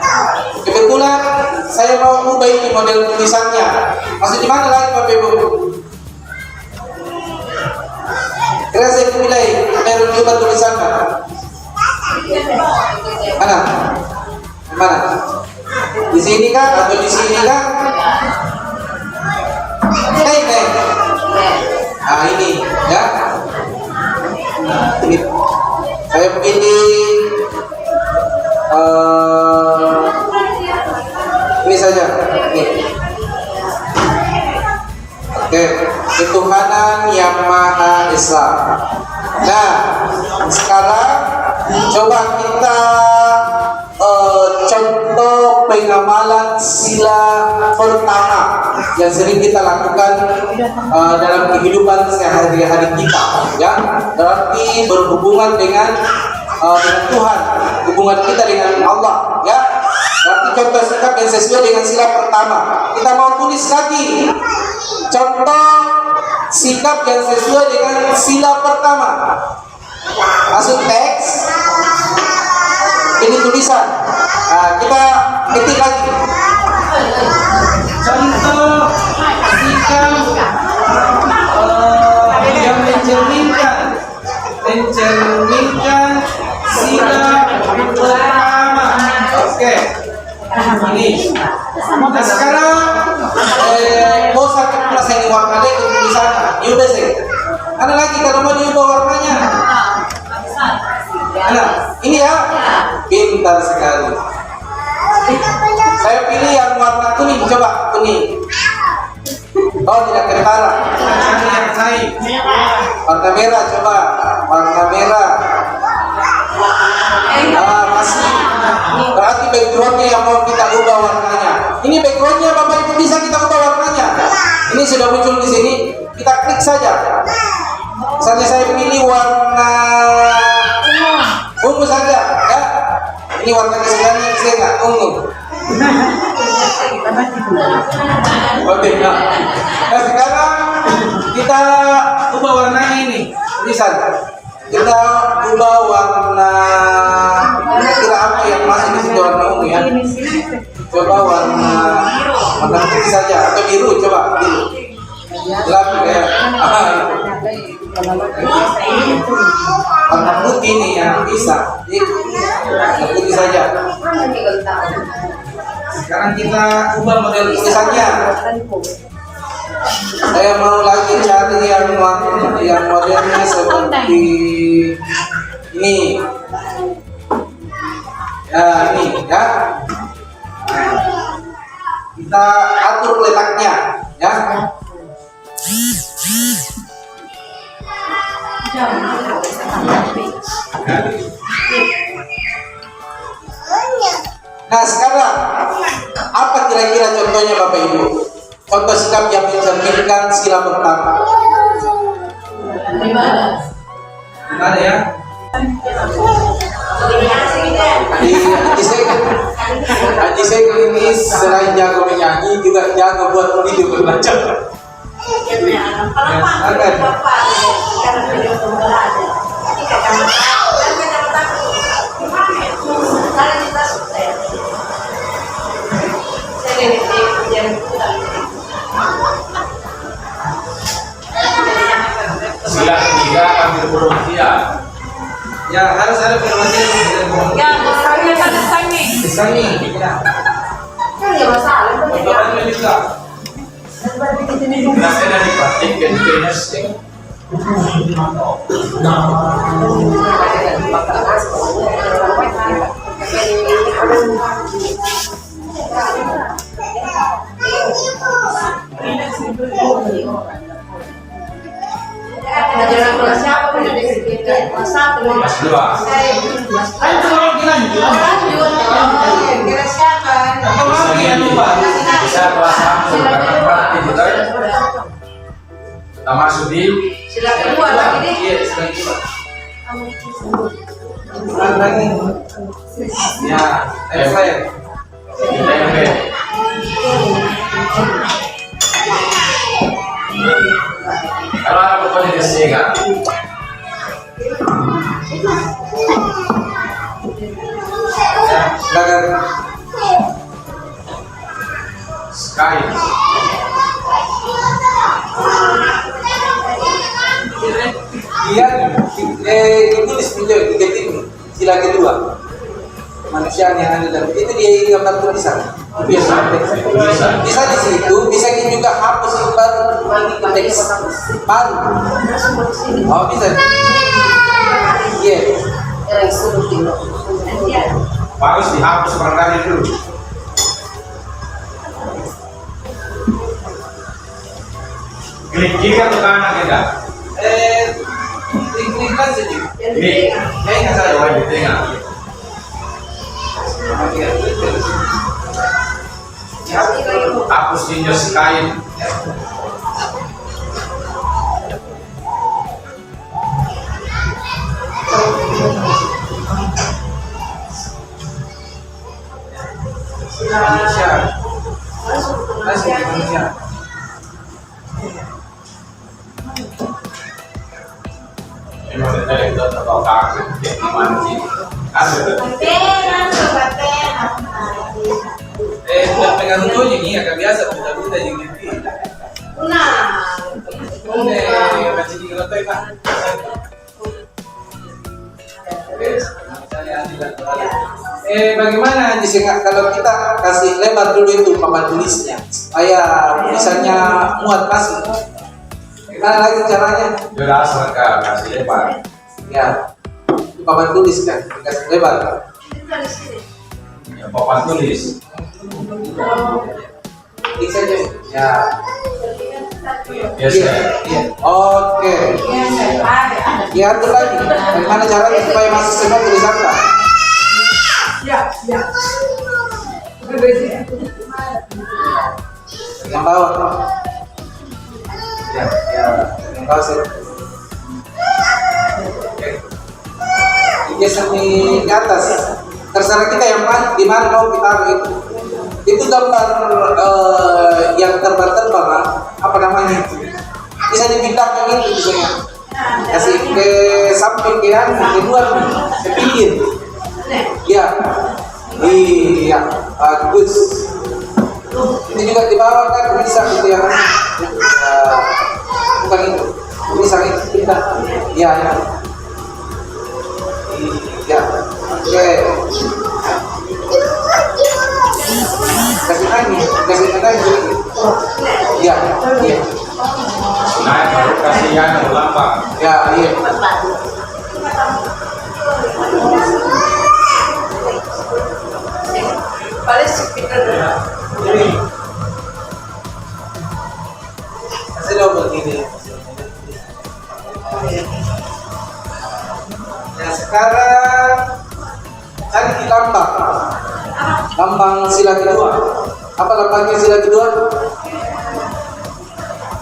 kebetulan saya mau ubah ini model tulisannya. Masih di mana lagi Bapak Ibu? Kira saya mulai merubah tulisannya. Mana? Mana? Di sini kan atau di sini kan? Ini. Nah, ini ya. Ini saya pilih ini saja. Ini. Oke, ketuhanan yang Maha Esa. Nah, sekarang coba kita contoh pengamalan sila pertama yang sering kita lakukan dalam kehidupan sehari-hari kita, ya. Berarti berhubungan dengan Tuhan, hubungan kita dengan Allah, ya. Berarti contoh sikap yang sesuai dengan sila pertama. Kita mau tulis lagi contoh sikap yang sesuai dengan sila pertama. Masuk teks, ini tulisan. Nah, kita ketik lagi. Contoh sikap yang mencerminkan sikap pertama. Oke. Ini. Nah, sekarang bosan kita saya warnanya ke tulisan. Yaudah sih. Ada lagi kalau mau diubah warnanya. Nah, ini ya. Pintar sekali. Saya pilih yang warna kuning, coba kuning. Oh, tidak kentara. Yang lain. Warna merah, coba. Warna merah. Ah, masih. Berarti backgroundnya yang mau kita ubah warnanya. Ini backgroundnya Bapak Ibu bisa kita ubah warnanya. Ini sudah muncul di sini. Kita klik saja. Misalnya saya pilih warna ungu saja, ya. Ini warna kesukaannya saya nggak ungu. Oke, nah sekarang kita ubah warnanya ini tulisan. Kita ubah warna kira apa yang masih di situ warna ungu ya. Coba warna putih saja atau biru, coba biru. Gelap ya. Warna putih nih yang bisa. Warna putih saja. Sekarang kita ubah model Tulisannya. Saya mau lagi cari yang modelnya seperti ini. Ya, ini ya. Kita atur letaknya, ya. Nah, sekarang apa kira-kira contohnya Bapak Ibu? Contoh sikap yang mencerminkan sila pertama. Ada ya? Di saya ini selain jago menyanyi juga jago buat video berbaca. Ya, harus ada perwakilan. Ya, saya pada sangi. Sangi. Ya. Kan ya masalah kan ya. Bapaknya juga. Rasanya dipraktikkan di nursing. Pelajaran kelas siapa pun ada kelas 1. Kelas 2. Ayo tolong bilang Kelas siapa? apa lagi yang lupa? Bisa kelas 1 karena praktik itu kan. Kita masuk di Sila kedua lagi deh. Iya, sila kedua. Lagi. Ya, saya. TMB. Kalau ada pokoknya di sini kan. Ya, silakan. Sky. Dia ditulis video tiga ini sila kedua kemanusiaan yang ada dalam itu dia gambar tulisan biasa bisa di situ bisa juga hapus ibar teks baru oh bisa iya Yang suruh dulu. Bagus dihapus barangkali dulu. Klik kiri atau kanan kita? klik saja Klik. nggak salah Coba di tengah. Hapus in your sky. Indonesia masuk Indonesia Memang dari itu atau kaku, gimana sih? udah pegang itu ini agak biasa buta yang gitu baca di kelotok pak bagaimana Anjis kalau kita kasih lebar dulu itu papan tulisnya supaya tulisannya muat masuk gimana lagi caranya Jelas mereka kasih lebar. ya di papan tulis kan dikasih lebar Ya, papan tulis. klik saja ya Yes, iya iya oke ya atur lagi bagaimana caranya supaya masuk semua tulisan pak yang bawah ya yang bawah sih oke geser di atas terserah kita yang mana di mana mau kita taruh itu gambar yang terbang-terbang apa namanya itu bisa dipindahkan itu misalnya kasih ke samping ke luar ke pinggir ya iya bagus ini juga di bawah kan bisa gitu ya bukan itu bisa itu pindah ya ya oke kasih lagi ya iya naik baru kasih yang lambang. ya iya kasih dong begini ya sekarang cari lambang sila kedua apa lambangnya sila kedua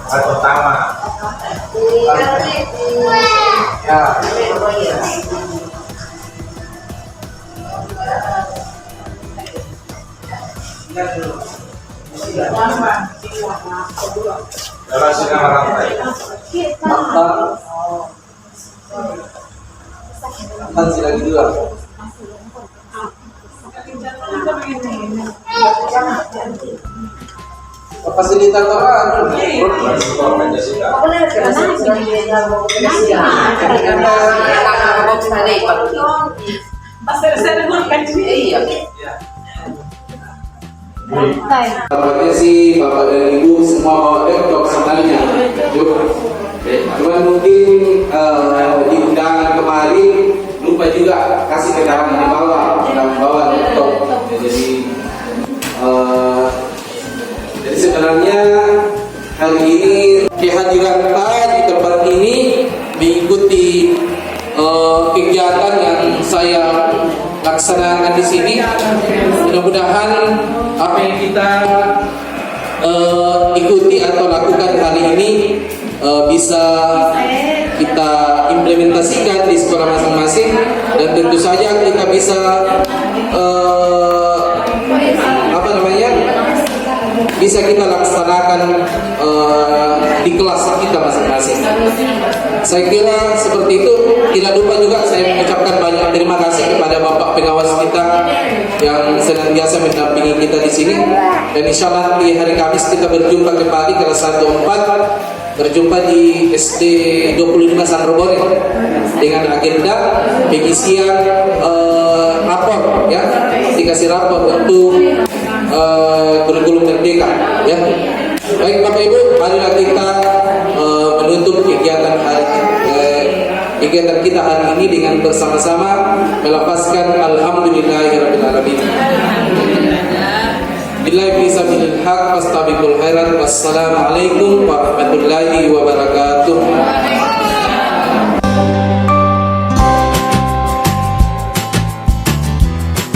Pertama. ya Jelas dengan rantai. lambang sila kedua fasilitator Pancasila. Aku lihat kan sih dia mau ke sini. Karena box tadi baik Pak. Iya. Tampaknya sih Bapak dan Ibu semua bawa laptop sebenarnya. Cuman mungkin di undangan kemarin lupa juga kasih keterangan di bawah tentang bawa laptop. Jadi sebenarnya hari ini kehadiran saya di tempat ini mengikuti kegiatan yang saya laksanakan di sini. Mudah-mudahan apa yang kita ikuti atau lakukan hari ini bisa kita implementasikan di sekolah masing-masing, dan tentu saja kita bisa bisa kita laksanakan di kelas kita masing-masing. Saya kira seperti itu. Tidak lupa juga saya mengucapkan banyak terima kasih kepada Bapak pengawas kita yang senantiasa mendampingi kita di sini. Dan insya Allah di hari Kamis kita berjumpa kembali kelas 1-4, berjumpa di SD 25 Sandrobore dengan agenda pengisian rapor, ya, dikasih rapor untuk kurikulum merdeka, ya. Baik Bapak Ibu, marilah kita menutup kegiatan kita hari ini dengan bersama-sama melafazkan alhamdulillahirabbil alamin. Billahi fisabilil haq fastabiqul khairat. Wassalamualaikum warahmatullahi wabarakatuh.